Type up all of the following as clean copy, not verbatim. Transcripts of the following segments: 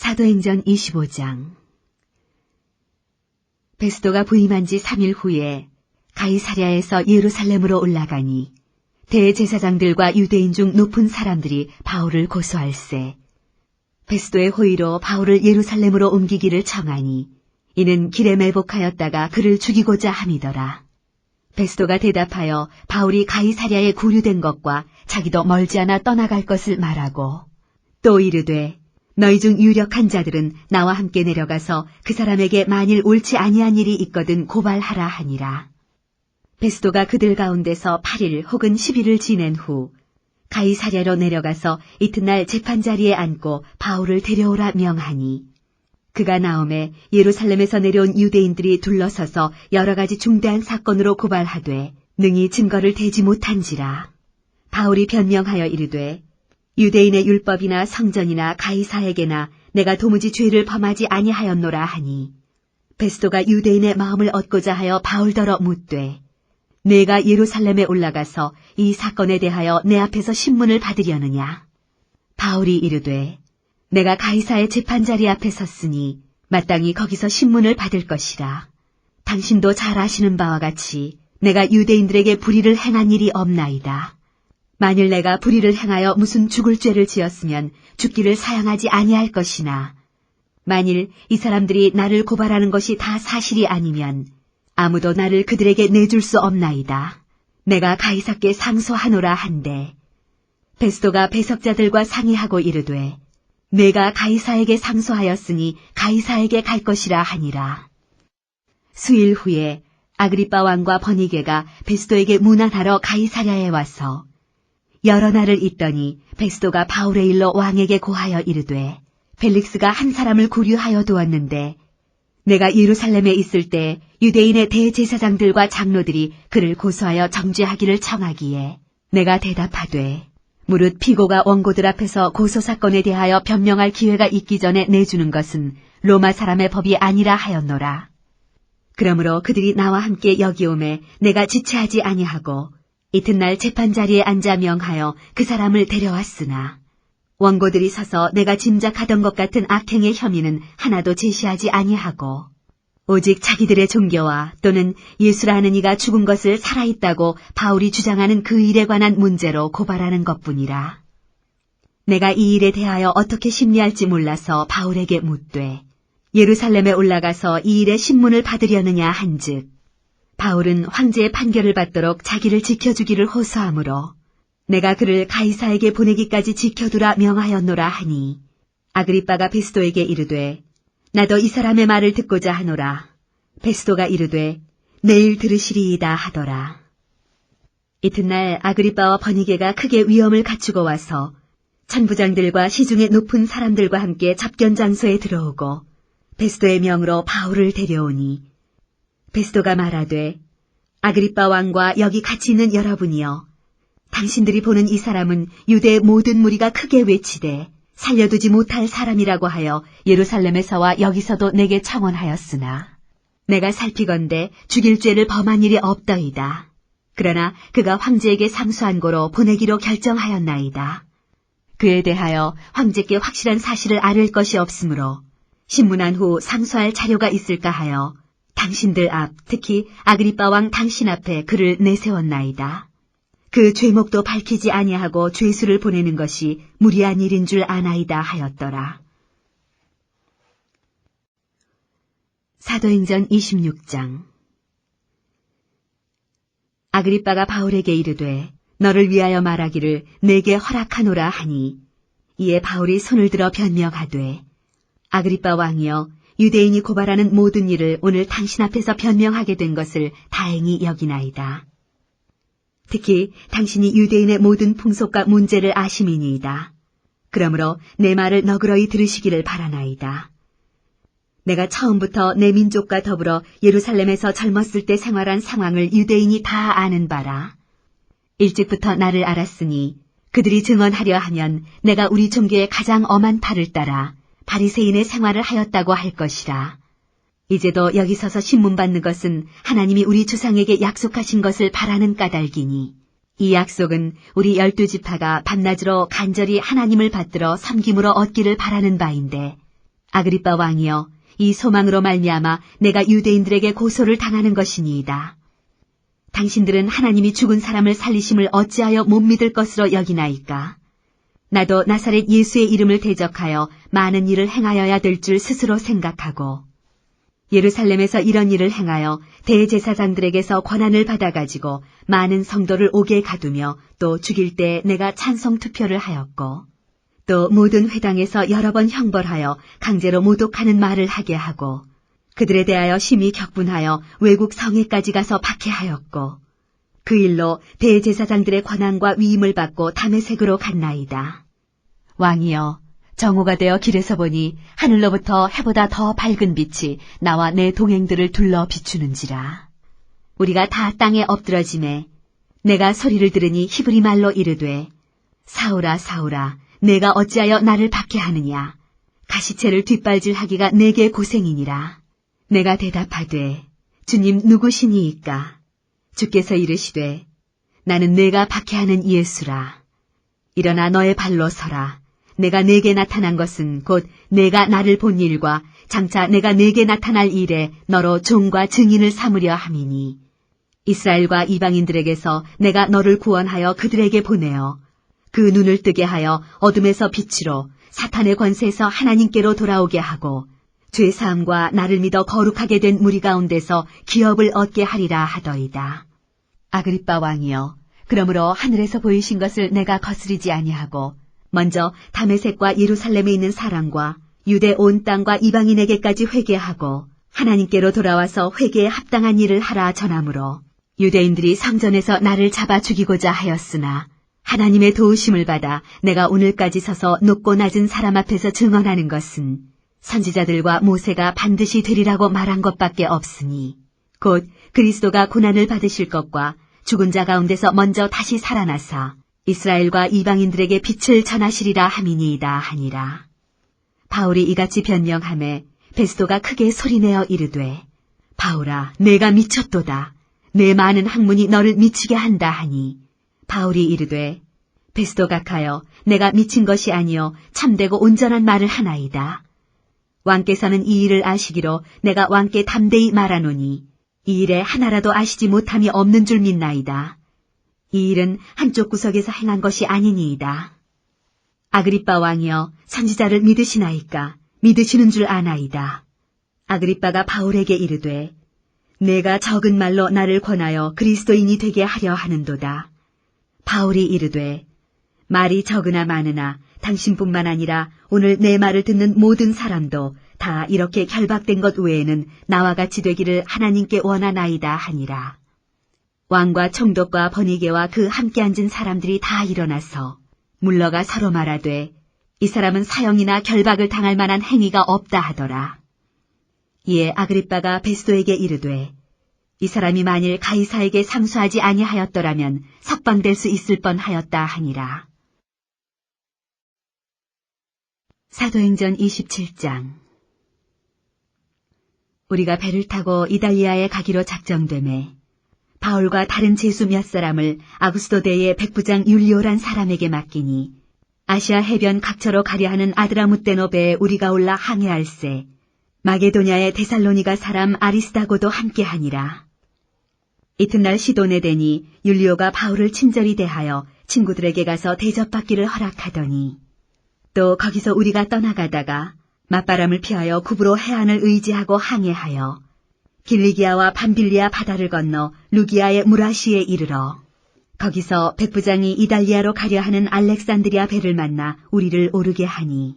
사도행전 25장. 베스도가 부임한 지 3일 후에 가이사랴에서 예루살렘으로 올라가니 대제사장들과 유대인 중 높은 사람들이 바울을 고소할세. 베스도의 호의로 바울을 예루살렘으로 옮기기를 청하니 이는 길에 매복하였다가 그를 죽이고자 함이더라. 베스도가 대답하여 바울이 가이사랴에 구류된 것과 자기도 멀지 않아 떠나갈 것을 말하고 또 이르되 너희 중 유력한 자들은 나와 함께 내려가서 그 사람에게 만일 옳지 아니한 일이 있거든 고발하라 하니라. 베스도가 그들 가운데서 8일 혹은 10일을 지낸 후 가이사랴로 내려가서 이튿날 재판자리에 앉고 바울을 데려오라 명하니 그가 나오매 예루살렘에서 내려온 유대인들이 둘러서서 여러 가지 중대한 사건으로 고발하되 능히 증거를 대지 못한지라. 바울이 변명하여 이르되 유대인의 율법이나 성전이나 가이사에게나 내가 도무지 죄를 범하지 아니하였노라 하니 베스도가 유대인의 마음을 얻고자 하여 바울더러 묻되 내가 예루살렘에 올라가서 이 사건에 대하여 내 앞에서 신문을 받으려느냐. 바울이 이르되 내가 가이사의 재판자리 앞에 섰으니 마땅히 거기서 신문을 받을 것이라. 당신도 잘 아시는 바와 같이 내가 유대인들에게 불의를 행한 일이 없나이다. 만일 내가 불의를 행하여 무슨 죽을 죄를 지었으면 죽기를 사양하지 아니할 것이나 만일 이 사람들이 나를 고발하는 것이 다 사실이 아니면 아무도 나를 그들에게 내줄 수 없나이다. 내가 가이사께 상소하노라 한데 베스도가 배석자들과 상의하고 이르되 내가 가이사에게 상소하였으니 가이사에게 갈 것이라 하니라. 수일 후에 아그리빠 왕과 버니게가 베스도에게 문안하러 가이사랴에 와서 여러 날을 있더니 베스도가 바울의 일로 왕에게 고하여 이르되 펠릭스가 한 사람을 구류하여 두었는데 내가 예루살렘에 있을 때 유대인의 대제사장들과 장로들이 그를 고소하여 정죄하기를 청하기에 내가 대답하되 무릇 피고가 원고들 앞에서 고소사건에 대하여 변명할 기회가 있기 전에 내주는 것은 로마 사람의 법이 아니라 하였노라. 그러므로 그들이 나와 함께 여기 오매 내가 지체하지 아니하고 이튿날 재판자리에 앉아 명하여 그 사람을 데려왔으나 원고들이 서서 내가 짐작하던 것 같은 악행의 혐의는 하나도 제시하지 아니하고 오직 자기들의 종교와 또는 예수라는 이가 죽은 것을 살아있다고 바울이 주장하는 그 일에 관한 문제로 고발하는 것뿐이라. 내가 이 일에 대하여 어떻게 심리할지 몰라서 바울에게 묻되 예루살렘에 올라가서 이 일의 신문을 받으려느냐 한즉 바울은 황제의 판결을 받도록 자기를 지켜주기를 호소하므로 내가 그를 가이사에게 보내기까지 지켜두라 명하였노라 하니 아그리빠가 베스도에게 이르되 나도 이 사람의 말을 듣고자 하노라. 베스도가 이르되 내일 들으시리이다 하더라. 이튿날 아그리빠와 버니게가 크게 위엄을 갖추고 와서 천부장들과 시중의 높은 사람들과 함께 접견 장소에 들어오고 베스도의 명으로 바울을 데려오니 베스도가 말하되 아그리빠 왕과 여기 같이 있는 여러분이여 당신들이 보는 이 사람은 유대의 모든 무리가 크게 외치되 살려두지 못할 사람이라고 하여 예루살렘에서와 여기서도 내게 청원하였으나 내가 살피건대 죽일 죄를 범한 일이 없더이다. 그러나 그가 황제에게 상소한 고로 보내기로 결정하였나이다. 그에 대하여 황제께 확실한 사실을 아뢰을 것이 없으므로 신문한 후 상소할 자료가 있을까 하여 당신들 앞, 특히 아그리빠 왕 당신 앞에 그를 내세웠나이다. 그 죄목도 밝히지 아니하고 죄수를 보내는 것이 무리한 일인 줄 아나이다 하였더라. 사도행전 26장. 아그리빠가 바울에게 이르되 너를 위하여 말하기를 내게 허락하노라 하니 이에 바울이 손을 들어 변명하되 아그리빠 왕이여 유대인이 고발하는 모든 일을 오늘 당신 앞에서 변명하게 된 것을 다행히 여기나이다. 특히 당신이 유대인의 모든 풍속과 문제를 아심이니이다. 그러므로 내 말을 너그러이 들으시기를 바라나이다. 내가 처음부터 내 민족과 더불어 예루살렘에서 젊었을 때 생활한 상황을 유대인이 다 아는 바라. 일찍부터 나를 알았으니 그들이 증언하려 하면 내가 우리 종교의 가장 엄한 탈을 따라 바리새인의 생활을 하였다고 할 것이라. 이제도 여기 서서 신문 받는 것은 하나님이 우리 조상에게 약속하신 것을 바라는 까닭이니 이 약속은 우리 12지파가 밤낮으로 간절히 하나님을 받들어 섬김으로 얻기를 바라는 바인데 아그리빠 왕이여, 이 소망으로 말미암아 내가 유대인들에게 고소를 당하는 것이니이다. 당신들은 하나님이 죽은 사람을 살리심을 어찌하여 못 믿을 것으로 여기나이까? 나도 나사렛 예수의 이름을 대적하여 많은 일을 행하여야 될 줄 스스로 생각하고 예루살렘에서 이런 일을 행하여 대제사장들에게서 권한을 받아가지고 많은 성도를 옥에 가두며 또 죽일 때 내가 찬송 투표를 하였고 또 모든 회당에서 여러 번 형벌하여 강제로 모독하는 말을 하게 하고 그들에 대하여 심히 격분하여 외국 성에까지 가서 박해하였고 그 일로 대제사장들의 권한과 위임을 받고 다메섹으로 갔나이다. 왕이여, 정오가 되어 길에서 보니 하늘로부터 해보다 더 밝은 빛이 나와 내 동행들을 둘러 비추는지라. 우리가 다 땅에 엎드러짐에 내가 소리를 들으니 히브리 말로 이르되 사울아 사울아 내가 어찌하여 나를 박해하느냐. 가시채를 뒷발질하기가 내게 고생이니라. 내가 대답하되 주님 누구시니이까? 주께서 이르시되 나는 내가 박해하는 예수라. 일어나 너의 발로 서라. 내가 네게 나타난 것은 곧 내가 나를 본 일과 장차 내가 네게 나타날 일에 너로 종과 증인을 삼으려 함이니 이스라엘과 이방인들에게서 내가 너를 구원하여 그들에게 보내어 그 눈을 뜨게 하여 어둠에서 빛으로 사탄의 권세에서 하나님께로 돌아오게 하고 죄사함과 나를 믿어 거룩하게 된 무리 가운데서 기업을 얻게 하리라 하더이다. 아그리빠 왕이여, 그러므로 하늘에서 보이신 것을 내가 거스리지 아니하고 먼저 다메섹과 예루살렘에 있는 사람과 유대 온 땅과 이방인에게까지 회개하고 하나님께로 돌아와서 회개에 합당한 일을 하라 전하므로 유대인들이 성전에서 나를 잡아 죽이고자 하였으나 하나님의 도우심을 받아 내가 오늘까지 서서 높고 낮은 사람 앞에서 증언하는 것은 선지자들과 모세가 반드시 되리라고 말한 것밖에 없으니 곧 그리스도가 고난을 받으실 것과 죽은 자 가운데서 먼저 다시 살아나사 이스라엘과 이방인들에게 빛을 전하시리라 함이니이다 하니라. 바울이 이같이 변명하매 베스도가 크게 소리내어 이르되 바울아 내가 미쳤도다. 내 많은 학문이 너를 미치게 한다 하니 바울이 이르되 베스도 각하여 내가 미친 것이 아니요 참되고 온전한 말을 하나이다. 왕께서는 이 일을 아시기로 내가 왕께 담대히 말하노니 이 일에 하나라도 아시지 못함이 없는 줄 믿나이다. 이 일은 한쪽 구석에서 행한 것이 아니니이다. 아그리빠 왕이여 선지자를 믿으시나이까? 믿으시는 줄 아나이다. 아그리빠가 바울에게 이르되 내가 적은 말로 나를 권하여 그리스도인이 되게 하려 하는도다. 바울이 이르되 말이 적으나 많으나 당신뿐만 아니라 오늘 내 말을 듣는 모든 사람도 다 이렇게 결박된 것 외에는 나와 같이 되기를 하나님께 원하나이다 하니라. 왕과 총독과 번이게와 그 함께 앉은 사람들이 다 일어나서 물러가 서로 말하되 이 사람은 사형이나 결박을 당할 만한 행위가 없다 하더라. 이에 아그리빠가 베스도에게 이르되 이 사람이 만일 가이사에게 상수하지 아니하였더라면 석방될 수 있을 뻔하였다 하니라. 사도행전 27장. 우리가 배를 타고 이달리아에 가기로 작정되매 바울과 다른 제수 몇 사람을 아구스도대의 백부장 율리오란 사람에게 맡기니 아시아 해변 각처로 가려 하는 아드라무떼노 배에 우리가 올라 항해할세 마게도냐의 데살로니가 사람 아리스다고도 함께하니라. 이튿날 시돈에 되니 율리오가 바울을 친절히 대하여 친구들에게 가서 대접받기를 허락하더니 또 거기서 우리가 떠나가다가 맞바람을 피하여 구브로 해안을 의지하고 항해하여 길리기아와 밤빌리아 바다를 건너 루기아의 무라시에 이르러 거기서 백부장이 이달리아로 가려 하는 알렉산드리아 배를 만나 우리를 오르게 하니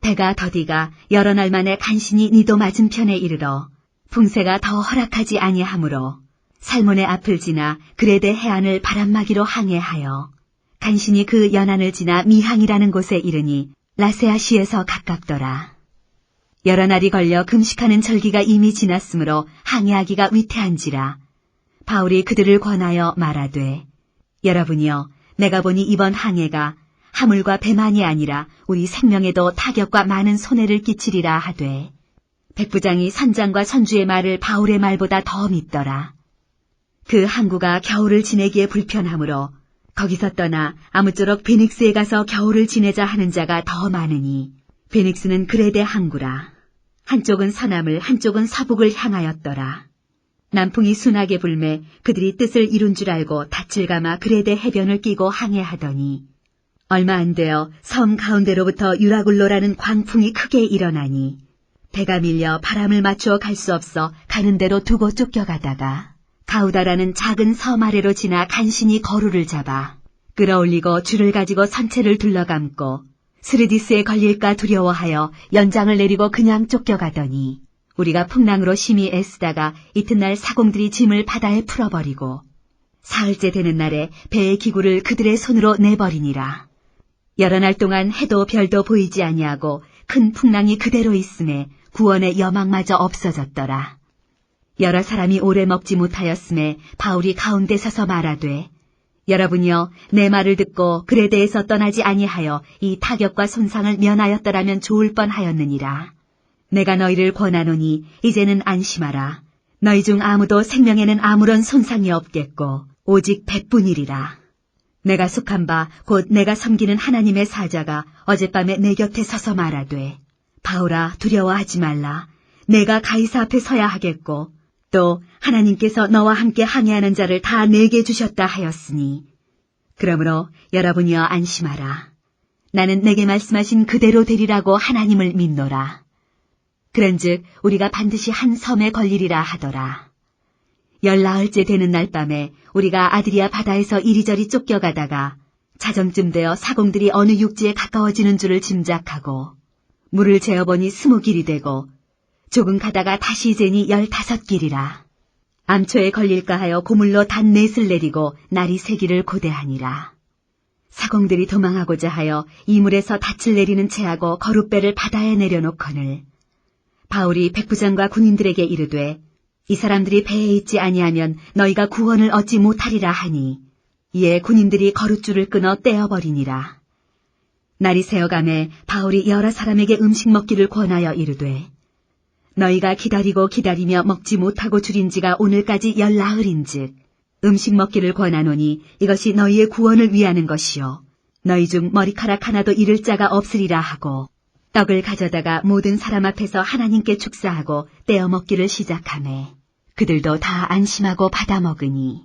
배가 더디가 여러 날 만에 간신히 니도 맞은편에 이르러 풍세가 더 허락하지 아니하므로 살몬의 앞을 지나 그레데 해안을 바람막이로 항해하여 간신히 그 연안을 지나 미항이라는 곳에 이르니 라세아시에서 가깝더라. 여러 날이 걸려 금식하는 절기가 이미 지났으므로 항해하기가 위태한지라. 바울이 그들을 권하여 말하되 여러분이여 내가 보니 이번 항해가 하물과 배만이 아니라 우리 생명에도 타격과 많은 손해를 끼치리라 하되 백부장이 선장과 선주의 말을 바울의 말보다 더 믿더라. 그 항구가 겨울을 지내기에 불편하므로 거기서 떠나 아무쪼록 베닉스에 가서 겨울을 지내자 하는 자가 더 많으니 베닉스는 그레데 항구라. 한쪽은 서남을 한쪽은 서북을 향하였더라. 남풍이 순하게 불매 그들이 뜻을 이룬 줄 알고 닻을 감아 그레데 해변을 끼고 항해하더니 얼마 안 되어 섬 가운데로부터 유라굴로라는 광풍이 크게 일어나니 배가 밀려 바람을 맞추어 갈 수 없어 가는 대로 두고 쫓겨가다가 가우다라는 작은 섬 아래로 지나 간신히 거루를 잡아 끌어올리고 줄을 가지고 선체를 둘러감고 스르디스에 걸릴까 두려워하여 연장을 내리고 그냥 쫓겨가더니 우리가 풍랑으로 심히 애쓰다가 이튿날 사공들이 짐을 바다에 풀어버리고 사흘째 되는 날에 배의 기구를 그들의 손으로 내버리니라. 여러 날 동안 해도 별도 보이지 아니하고 큰 풍랑이 그대로 있음에 구원의 여망마저 없어졌더라. 여러 사람이 오래 먹지 못하였음에 바울이 가운데 서서 말하되 여러분이여 내 말을 듣고 그레데에서 떠나지 아니하여 이 타격과 손상을 면하였더라면 좋을 뻔하였느니라. 내가 너희를 권하노니 이제는 안심하라. 너희 중 아무도 생명에는 아무런 손상이 없겠고 오직 배뿐이리라. 내가 속한 바 곧 내가 섬기는 하나님의 사자가 어젯밤에 내 곁에 서서 말하되 바울아 두려워하지 말라. 내가 가이사 앞에 서야 하겠고 또 하나님께서 너와 함께 항해하는 자를 다 내게 주셨다 하였으니 그러므로 여러분이여 안심하라. 나는 내게 말씀하신 그대로 되리라고 하나님을 믿노라. 그런즉 우리가 반드시 한 섬에 걸리리라 하더라. 14흘째 되는 날 밤에 우리가 아드리아 바다에서 이리저리 쫓겨가다가 자정쯤 되어 사공들이 어느 육지에 가까워지는 줄을 짐작하고 물을 재어보니 20길이 되고 조금 가다가 다시 재니 15길이라. 암초에 걸릴까 하여 고물로 단 넷을 내리고 날이 새기를 고대하니라. 사공들이 도망하고자 하여 이물에서 닻을 내리는 채하고 거룻배를 바다에 내려놓거늘 바울이 백부장과 군인들에게 이르되 이 사람들이 배에 있지 아니하면 너희가 구원을 얻지 못하리라 하니 이에 군인들이 거룻줄을 끊어 떼어버리니라. 날이 새어가매 바울이 여러 사람에게 음식 먹기를 권하여 이르되 너희가 기다리고 기다리며 먹지 못하고 줄인 지가 오늘까지 14흘인즉 음식 먹기를 권하노니 이것이 너희의 구원을 위하는 것이요 너희 중 머리카락 하나도 잃을 자가 없으리라 하고 떡을 가져다가 모든 사람 앞에서 하나님께 축사하고 떼어 먹기를 시작하매 그들도 다 안심하고 받아 먹으니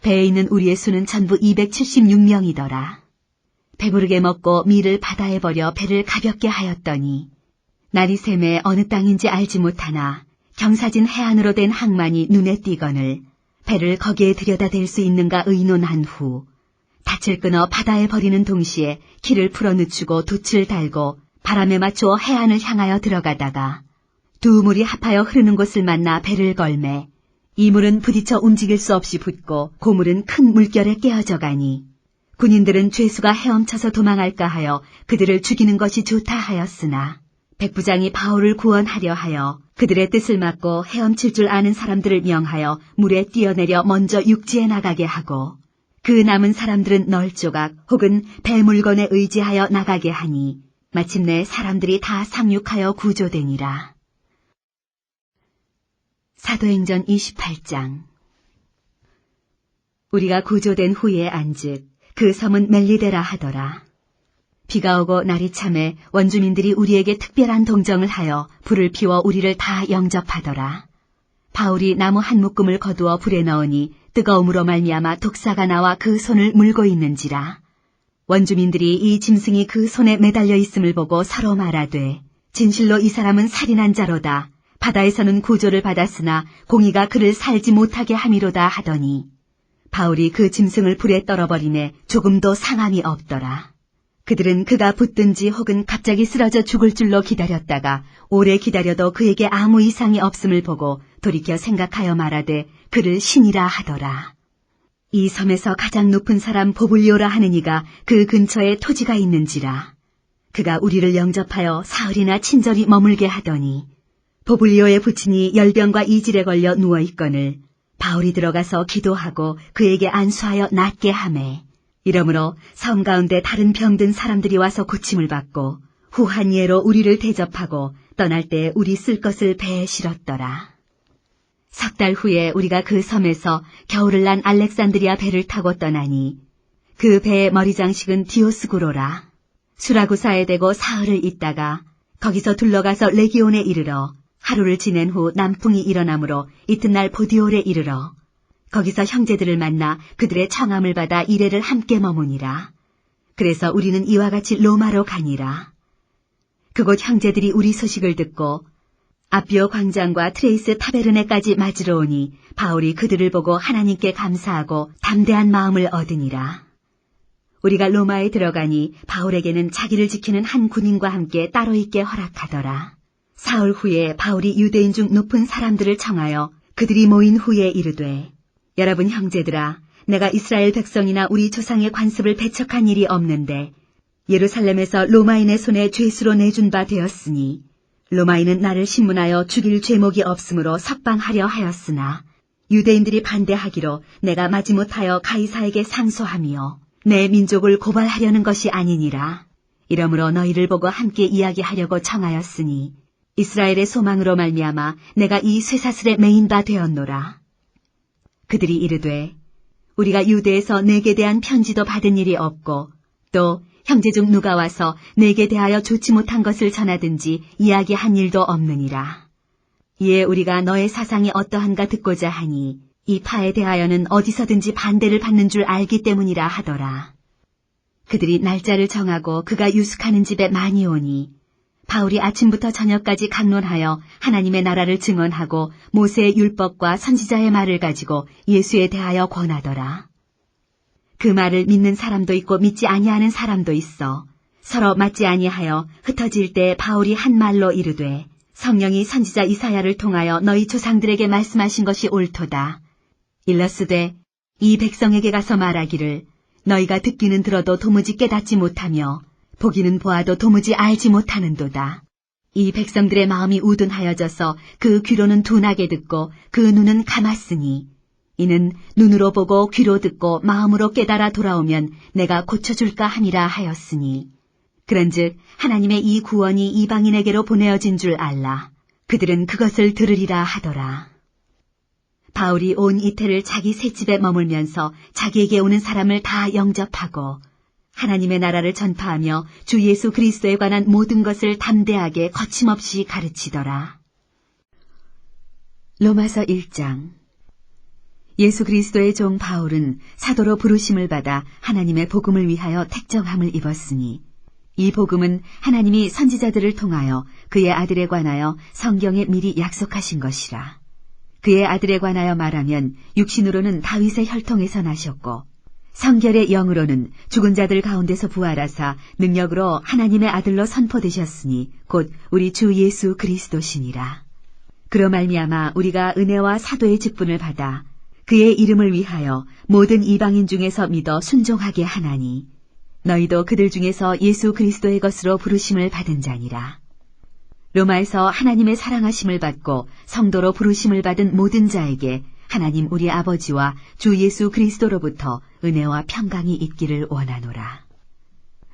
배에 있는 우리의 수는 전부 276명이더라. 배부르게 먹고 밀을 바다에 버려 배를 가볍게 하였더니 날이 샘에 어느 땅인지 알지 못하나 경사진 해안으로 된 항만이 눈에 띄거늘 배를 거기에 들여다 댈 수 있는가 의논한 후 닻을 끊어 바다에 버리는 동시에 키를 풀어 늦추고 돛을 달고 바람에 맞추어 해안을 향하여 들어가다가 두 물이 합하여 흐르는 곳을 만나 배를 걸매 이 물은 부딪혀 움직일 수 없이 붙고 고물은 큰 물결에 깨어져 가니 군인들은 죄수가 헤엄쳐서 도망할까 하여 그들을 죽이는 것이 좋다 하였으나 백부장이 바울을 구원하려 하여 그들의 뜻을 막고 헤엄칠 줄 아는 사람들을 명하여 물에 뛰어내려 먼저 육지에 나가게 하고 그 남은 사람들은 널조각 혹은 배 물건에 의지하여 나가게 하니 마침내 사람들이 다 상륙하여 구조되니라. 사도행전 28장. 우리가 구조된 후에 안즉 그 섬은 멜리데라 하더라. 비가 오고 날이 참에 원주민들이 우리에게 특별한 동정을 하여 불을 피워 우리를 다 영접하더라. 바울이 나무 한 묶음을 거두어 불에 넣으니 뜨거움으로 말미암아 독사가 나와 그 손을 물고 있는지라. 원주민들이 이 짐승이 그 손에 매달려 있음을 보고 서로 말하되 진실로 이 사람은 살인한 자로다. 바다에서는 구조를 받았으나 공의가 그를 살지 못하게 함이로다 하더니 바울이 그 짐승을 불에 떨어버리매 조금도 상함이 없더라. 그들은 그가 붙든지 혹은 갑자기 쓰러져 죽을 줄로 기다렸다가 오래 기다려도 그에게 아무 이상이 없음을 보고 돌이켜 생각하여 말하되 그를 신이라 하더라. 이 섬에서 가장 높은 사람 보블리오라 하는 이가 그 근처에 토지가 있는지라. 그가 우리를 영접하여 사흘이나 친절히 머물게 하더니 보블리오의 부친이 열병과 이질에 걸려 누워있거늘 바울이 들어가서 기도하고 그에게 안수하여 낫게 하매 이러므로 섬 가운데 다른 병든 사람들이 와서 고침을 받고 후한 예로 우리를 대접하고 떠날 때 우리 쓸 것을 배에 실었더라. 석 달 후에 우리가 그 섬에서 겨울을 난 알렉산드리아 배를 타고 떠나니 그 배의 머리 장식은 디오스구로라. 수라구사에 대고 사흘을 있다가 거기서 둘러가서 레기온에 이르러 하루를 지낸 후 남풍이 일어나므로 이튿날 보디올에 이르러 거기서 형제들을 만나 그들의 청함을 받아 이레를 함께 머무니라. 그래서 우리는 이와 같이 로마로 가니라. 그곳 형제들이 우리 소식을 듣고 아비오 광장과 트레이스 타베르네까지 맞으러 오니 바울이 그들을 보고 하나님께 감사하고 담대한 마음을 얻으니라. 우리가 로마에 들어가니 바울에게는 자기를 지키는 한 군인과 함께 따로 있게 허락하더라. 사흘 후에 바울이 유대인 중 높은 사람들을 청하여 그들이 모인 후에 이르되, 여러분 형제들아, 내가 이스라엘 백성이나 우리 조상의 관습을 배척한 일이 없는데 예루살렘에서 로마인의 손에 죄수로 내준 바 되었으니 로마인은 나를 신문하여 죽일 죄목이 없으므로 석방하려 하였으나 유대인들이 반대하기로 내가 마지못하여 가이사에게 상소하며 내 민족을 고발하려는 것이 아니니라. 이러므로 너희를 보고 함께 이야기하려고 청하였으니 이스라엘의 소망으로 말미암아 내가 이 쇠사슬에 매인 바 되었노라. 그들이 이르되 우리가 유대에서 내게 대한 편지도 받은 일이 없고 또 형제 중 누가 와서 내게 대하여 좋지 못한 것을 전하든지 이야기한 일도 없느니라. 이에 우리가 너의 사상이 어떠한가 듣고자 하니 이 파에 대하여는 어디서든지 반대를 받는 줄 알기 때문이라 하더라. 그들이 날짜를 정하고 그가 유숙하는 집에 많이 오니 바울이 아침부터 저녁까지 강론하여 하나님의 나라를 증언하고 모세의 율법과 선지자의 말을 가지고 예수에 대하여 권하더라. 그 말을 믿는 사람도 있고 믿지 아니하는 사람도 있어 서로 맞지 아니하여 흩어질 때 바울이 한 말로 이르되 성령이 선지자 이사야를 통하여 너희 조상들에게 말씀하신 것이 옳도다. 일러스되 이 백성에게 가서 말하기를 너희가 듣기는 들어도 도무지 깨닫지 못하며 보기는 보아도 도무지 알지 못하는도다. 이 백성들의 마음이 우둔하여져서 그 귀로는 둔하게 듣고 그 눈은 감았으니 이는 눈으로 보고 귀로 듣고 마음으로 깨달아 돌아오면 내가 고쳐줄까 함이라 하였으니 그런즉 하나님의 이 구원이 이방인에게로 보내어진 줄 알라. 그들은 그것을 들으리라 하더라. 바울이 온 이태를 자기 셋집에 머물면서 자기에게 오는 사람을 다 영접하고 하나님의 나라를 전파하며 주 예수 그리스도에 관한 모든 것을 담대하게 거침없이 가르치더라. 로마서 1장. 예수 그리스도의 종 바울은 사도로 부르심을 받아 하나님의 복음을 위하여 택정함을 입었으니 이 복음은 하나님이 선지자들을 통하여 그의 아들에 관하여 성경에 미리 약속하신 것이라. 그의 아들에 관하여 말하면 육신으로는 다윗의 혈통에서 나셨고 성결의 영으로는 죽은 자들 가운데서 부활하사 능력으로 하나님의 아들로 선포되셨으니 곧 우리 주 예수 그리스도시니라. 그로 말미암아 우리가 은혜와 사도의 직분을 받아 그의 이름을 위하여 모든 이방인 중에서 믿어 순종하게 하나니 너희도 그들 중에서 예수 그리스도의 것으로 부르심을 받은 자니라. 로마에서 하나님의 사랑하심을 받고 성도로 부르심을 받은 모든 자에게 하나님 우리 아버지와 주 예수 그리스도로부터 은혜와 평강이 있기를 원하노라.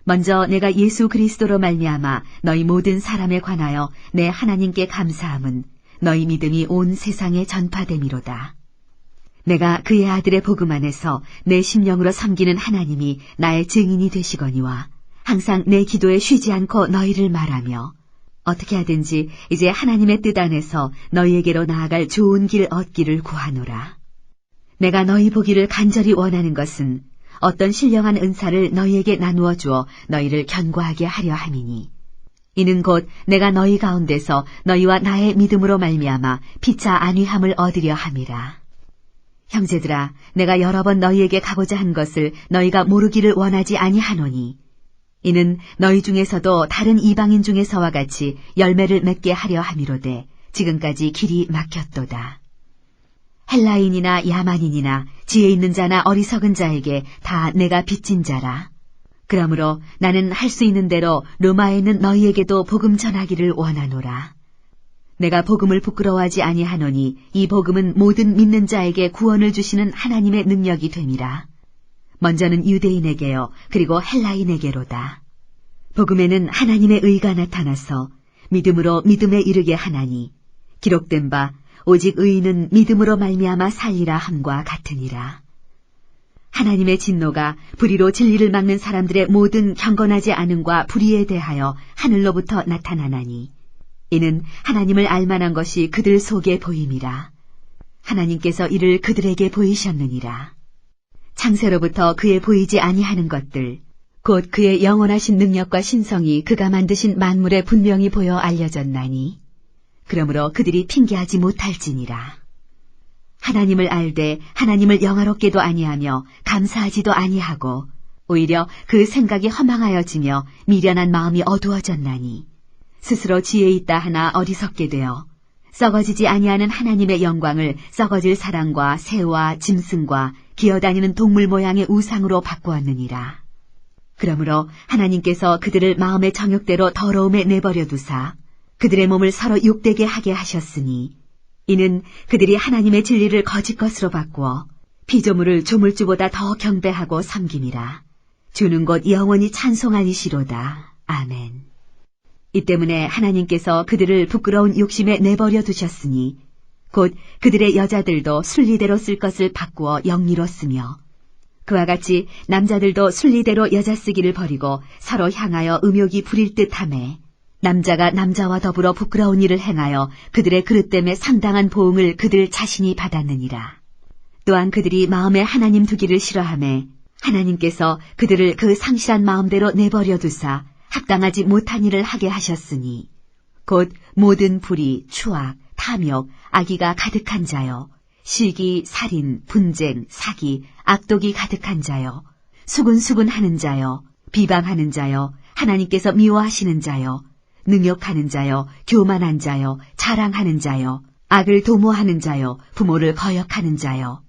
먼저 내가 예수 그리스도로 말미암아 너희 모든 사람에 관하여 내 하나님께 감사함은 너희 믿음이 온 세상에 전파됨이로다. 내가 그의 아들의 복음 안에서 내 심령으로 섬기는 하나님이 나의 증인이 되시거니와 항상 내 기도에 쉬지 않고 너희를 말하며 어떻게 하든지 이제 하나님의 뜻 안에서 너희에게로 나아갈 좋은 길 얻기를 구하노라. 내가 너희 보기를 간절히 원하는 것은 어떤 신령한 은사를 너희에게 나누어 주어 너희를 견고하게 하려 함이니 이는 곧 내가 너희 가운데서 너희와 나의 믿음으로 말미암아 피차 안위함을 얻으려 함이라. 형제들아, 내가 여러 번 너희에게 가고자 한 것을 너희가 모르기를 원하지 아니하노니 이는 너희 중에서도 다른 이방인 중에서와 같이 열매를 맺게 하려 함이로되 지금까지 길이 막혔도다. 헬라인이나 야만인이나 지혜 있는 자나 어리석은 자에게 다 내가 빚진 자라. 그러므로 나는 할 수 있는 대로 로마에 있는 너희에게도 복음 전하기를 원하노라. 내가 복음을 부끄러워하지 아니하노니 이 복음은 모든 믿는 자에게 구원을 주시는 하나님의 능력이 됨이라. 먼저는 유대인에게요 그리고 헬라인에게로다. 복음에는 하나님의 의가 나타나서 믿음으로 믿음에 이르게 하나니 기록된 바 오직 의인은 믿음으로 말미암아 살리라 함과 같으니라. 하나님의 진노가 불의로 진리를 막는 사람들의 모든 경건하지 않음과 불의에 대하여 하늘로부터 나타나나니 이는 하나님을 알만한 것이 그들 속에 보임이라. 하나님께서 이를 그들에게 보이셨느니라. 창세로부터 그의 보이지 아니하는 것들 곧 그의 영원하신 능력과 신성이 그가 만드신 만물에 분명히 보여 알려졌나니 그러므로 그들이 핑계하지 못할지니라. 하나님을 알되 하나님을 영화롭게도 아니하며 감사하지도 아니하고 오히려 그 생각이 허망하여지며 미련한 마음이 어두워졌나니 스스로 지혜 있다 하나 어리석게 되어 썩어지지 아니하는 하나님의 영광을 썩어질 사람과 새와 짐승과 기어다니는 동물 모양의 우상으로 바꾸었느니라. 그러므로 하나님께서 그들을 마음의 정욕대로 더러움에 내버려 두사 그들의 몸을 서로 욕되게 하게 하셨으니 이는 그들이 하나님의 진리를 거짓 것으로 바꾸어 피조물을 조물주보다 더 경배하고 섬김이라. 주는 곧 영원히 찬송하니시로다. 아멘. 이 때문에 하나님께서 그들을 부끄러운 욕심에 내버려 두셨으니 곧 그들의 여자들도 순리대로 쓸 것을 바꾸어 영리로 쓰며 그와 같이 남자들도 순리대로 여자 쓰기를 버리고 서로 향하여 음욕이 부릴 듯하매 남자가 남자와 더불어 부끄러운 일을 행하여 그들의 그릇됨에 상당한 보응을 그들 자신이 받았느니라. 또한 그들이 마음에 하나님 두기를 싫어하매 하나님께서 그들을 그 상실한 마음대로 내버려 두사 합당하지 못한 일을 하게 하셨으니 곧 모든 불의, 추악, 탐욕, 악의가 가득한 자여 시기, 살인, 분쟁, 사기, 악독이 가득한 자여 수군수군하는 자여 비방하는 자여 하나님께서 미워하시는 자여 능욕하는 자여 교만한 자여 자랑하는 자여 악을 도모하는 자여 부모를 거역하는 자여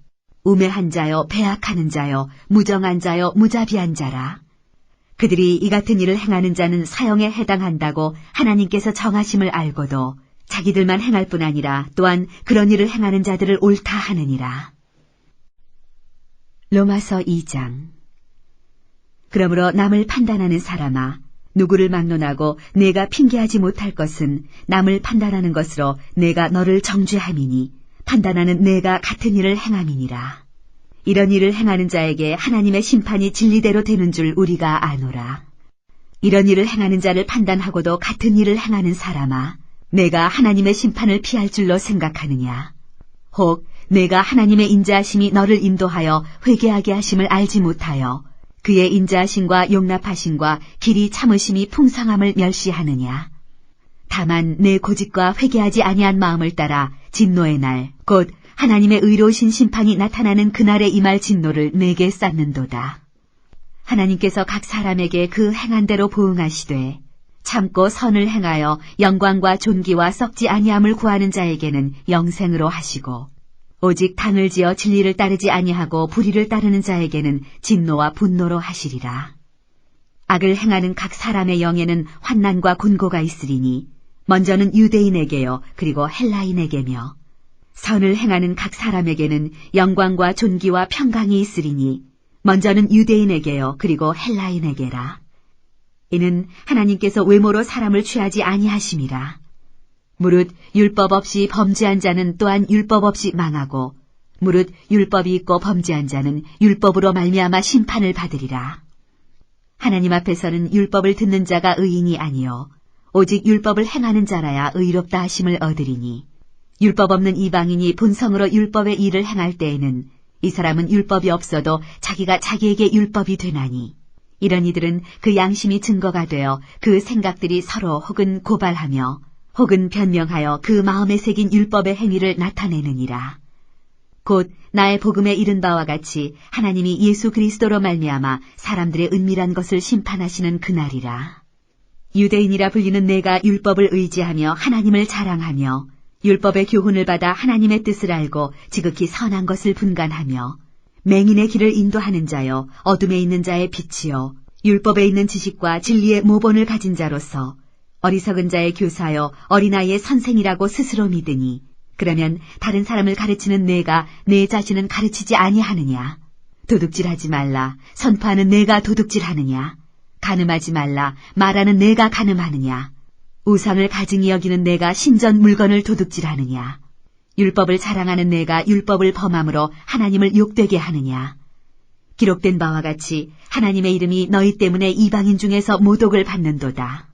우매한 자여 배악하는 자여 무정한 자여 무자비한 자라. 그들이 이 같은 일을 행하는 자는 사형에 해당한다고 하나님께서 정하심을 알고도 자기들만 행할 뿐 아니라 또한 그런 일을 행하는 자들을 옳다 하느니라. 로마서 2장. 그러므로 남을 판단하는 사람아 누구를 막론하고 내가 핑계하지 못할 것은 남을 판단하는 것으로 내가 너를 정죄함이니 판단하는 내가 같은 일을 행함이니라. 이런 일을 행하는 자에게 하나님의 심판이 진리대로 되는 줄 우리가 아노라. 이런 일을 행하는 자를 판단하고도 같은 일을 행하는 사람아 내가 하나님의 심판을 피할 줄로 생각하느냐. 혹 내가 하나님의 인자하심이 너를 인도하여 회개하게 하심을 알지 못하여 그의 인자하심과 용납하심과 길이 참으심이 풍성함을 멸시하느냐. 다만 내 고집과 회개하지 아니한 마음을 따라 진노의 날 곧 하나님의 의로우신 심판이 나타나는 그날에 임할 진노를 내게 쌓는도다. 하나님께서 각 사람에게 그 행한 대로 보응하시되 참고 선을 행하여 영광과 존귀와 썩지 아니함을 구하는 자에게는 영생으로 하시고 오직 당을 지어 진리를 따르지 아니하고 불의를 따르는 자에게는 진노와 분노로 하시리라. 악을 행하는 각 사람의 영에는 환난과 곤고가 있으리니 먼저는 유대인에게요 그리고 헬라인에게며 선을 행하는 각 사람에게는 영광과 존귀와 평강이 있으리니 먼저는 유대인에게요 그리고 헬라인에게라. 이는 하나님께서 외모로 사람을 취하지 아니하심이라. 무릇 율법 없이 범죄한 자는 또한 율법 없이 망하고 무릇 율법이 있고 범죄한 자는 율법으로 말미암아 심판을 받으리라. 하나님 앞에서는 율법을 듣는 자가 의인이 아니요 오직 율법을 행하는 자라야 의롭다 하심을 얻으리니 율법 없는 이방인이 본성으로 율법의 일을 행할 때에는 이 사람은 율법이 없어도 자기가 자기에게 율법이 되나니 이런 이들은 그 양심이 증거가 되어 그 생각들이 서로 혹은 고발하며 혹은 변명하여 그 마음에 새긴 율법의 행위를 나타내느니라. 곧 나의 복음에 이른 바와 같이 하나님이 예수 그리스도로 말미암아 사람들의 은밀한 것을 심판하시는 그날이라. 유대인이라 불리는 내가 율법을 의지하며 하나님을 자랑하며 율법의 교훈을 받아 하나님의 뜻을 알고 지극히 선한 것을 분간하며 맹인의 길을 인도하는 자여 어둠에 있는 자의 빛이요 율법에 있는 지식과 진리의 모본을 가진 자로서 어리석은 자의 교사여 어린아이의 선생이라고 스스로 믿으니 그러면 다른 사람을 가르치는 내가 내 자신은 가르치지 아니하느냐. 도둑질하지 말라 선포하는 내가 도둑질하느냐. 간음하지 말라 말하는 내가 간음하느냐. 우상을 가증히 여기는 내가 신전 물건을 도둑질하느냐. 율법을 자랑하는 내가 율법을 범함으로 하나님을 욕되게 하느냐. 기록된 바와 같이 하나님의 이름이 너희 때문에 이방인 중에서 모독을 받는도다.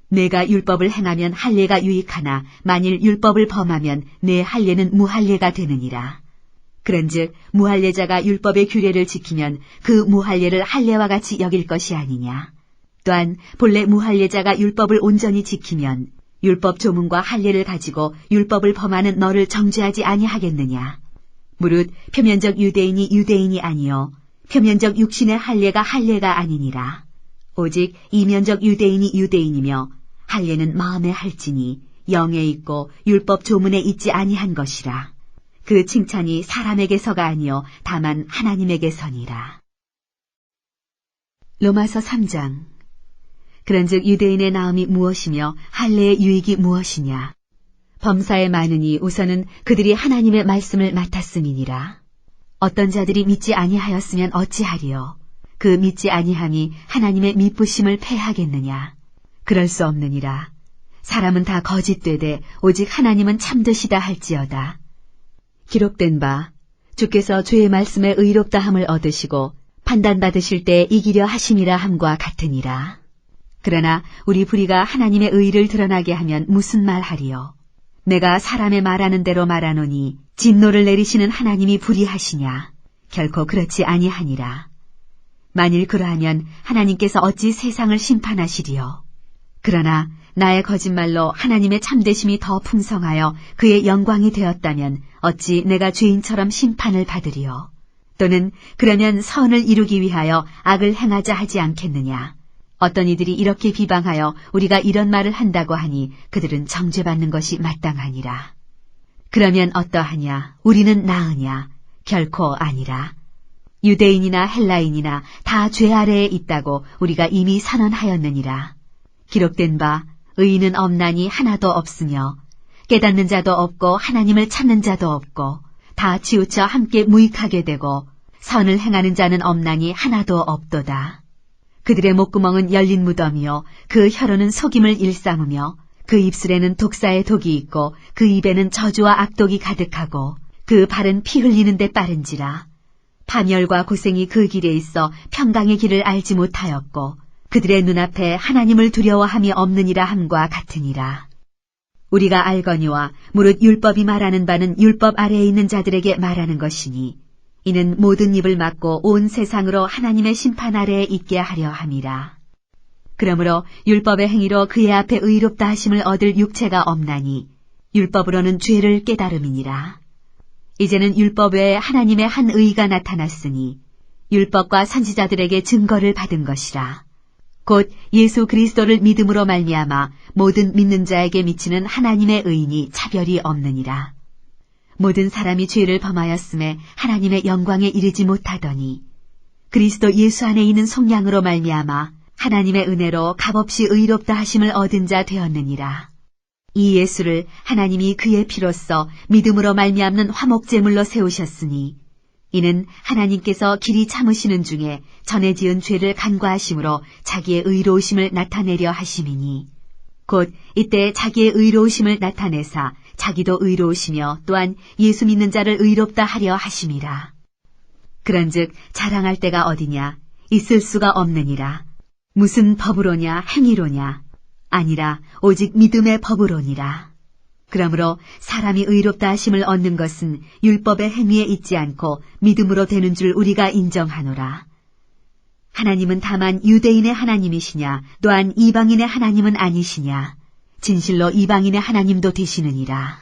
내가 율법을 행하면 할례가 유익하나 만일 율법을 범하면 내 할례는 무할례가 되느니라. 그런즉 무할례자가 율법의 규례를 지키면 그 무할례를 할례와 같이 여길 것이 아니냐. 또한 본래 무할례자가 율법을 온전히 지키면 율법 조문과 할례를 가지고 율법을 범하는 너를 정죄하지 아니하겠느냐. 무릇 표면적 유대인이 유대인이 아니요 표면적 육신의 할례가 할례가 아니니라. 오직 이면적 유대인이 유대인이며 할례는 마음에 할지니 영에 있고 율법 조문에 있지 아니한 것이라. 그 칭찬이 사람에게서가 아니요 다만 하나님에게서니라. 로마서 3장. 그런즉 유대인의 나음이 무엇이며 할례의 유익이 무엇이냐. 범사에 많으니 우선은 그들이 하나님의 말씀을 맡았음이니라. 어떤 자들이 믿지 아니하였으면 어찌하리요. 그 믿지 아니함이 하나님의 미쁘심을 패하겠느냐. 그럴 수 없느니라. 사람은 다 거짓되되 오직 하나님은 참되시다 할지어다. 기록된 바 주께서 주의 말씀에 의롭다함을 얻으시고 판단받으실 때 이기려 하심이라 함과 같으니라. 그러나 우리 불의가 하나님의 의를 드러나게 하면 무슨 말하리요. 내가 사람의 말하는 대로 말하노니 진노를 내리시는 하나님이 불의하시냐. 결코 그렇지 아니하니라. 만일 그러하면 하나님께서 어찌 세상을 심판하시리요. 그러나 나의 거짓말로 하나님의 참되심이 더 풍성하여 그의 영광이 되었다면 어찌 내가 죄인처럼 심판을 받으리요. 또는 그러면 선을 이루기 위하여 악을 행하자 하지 않겠느냐. 어떤 이들이 이렇게 비방하여 우리가 이런 말을 한다고 하니 그들은 정죄받는 것이 마땅하니라. 그러면 어떠하냐? 우리는 나으냐? 결코 아니라. 유대인이나 헬라인이나 다 죄 아래에 있다고 우리가 이미 선언하였느니라. 기록된 바 의인은 없나니 하나도 없으며 깨닫는 자도 없고 하나님을 찾는 자도 없고 다 치우쳐 함께 무익하게 되고 선을 행하는 자는 없나니 하나도 없도다. 그들의 목구멍은 열린 무덤이요 그 혀로는 속임을 일삼으며 그 입술에는 독사의 독이 있고 그 입에는 저주와 악독이 가득하고 그 발은 피 흘리는 데 빠른지라. 파멸과 고생이 그 길에 있어 평강의 길을 알지 못하였고 그들의 눈앞에 하나님을 두려워함이 없느니라 함과 같으니라. 우리가 알거니와 무릇 율법이 말하는 바는 율법 아래에 있는 자들에게 말하는 것이니 이는 모든 입을 막고 온 세상으로 하나님의 심판 아래에 있게 하려 함이라. 그러므로 율법의 행위로 그의 앞에 의롭다 하심을 얻을 육체가 없나니 율법으로는 죄를 깨달음이니라. 이제는 율법 외에 하나님의 한 의가 나타났으니 율법과 선지자들에게 증거를 받은 것이라. 곧 예수 그리스도를 믿음으로 말미암아 모든 믿는 자에게 미치는 하나님의 의인이 차별이 없느니라. 모든 사람이 죄를 범하였음에 하나님의 영광에 이르지 못하더니 그리스도 예수 안에 있는 속량으로 말미암아 하나님의 은혜로 값없이 의롭다 하심을 얻은 자 되었느니라. 이 예수를 하나님이 그의 피로써 믿음으로 말미암는 화목제물로 세우셨으니 이는 하나님께서 길이 참으시는 중에 전에 지은 죄를 간과하심으로 자기의 의로우심을 나타내려 하심이니 곧 이때 자기의 의로우심을 나타내사 자기도 의로우시며 또한 예수 믿는 자를 의롭다 하려 하심이라. 그런즉 자랑할 데가 어디냐? 있을 수가 없느니라. 무슨 법으로냐? 행위로냐? 아니라 오직 믿음의 법으로니라. 그러므로 사람이 의롭다 하심을 얻는 것은 율법의 행위에 있지 않고 믿음으로 되는 줄 우리가 인정하노라. 하나님은 다만 유대인의 하나님이시냐 또한 이방인의 하나님은 아니시냐. 진실로 이방인의 하나님도 되시느니라.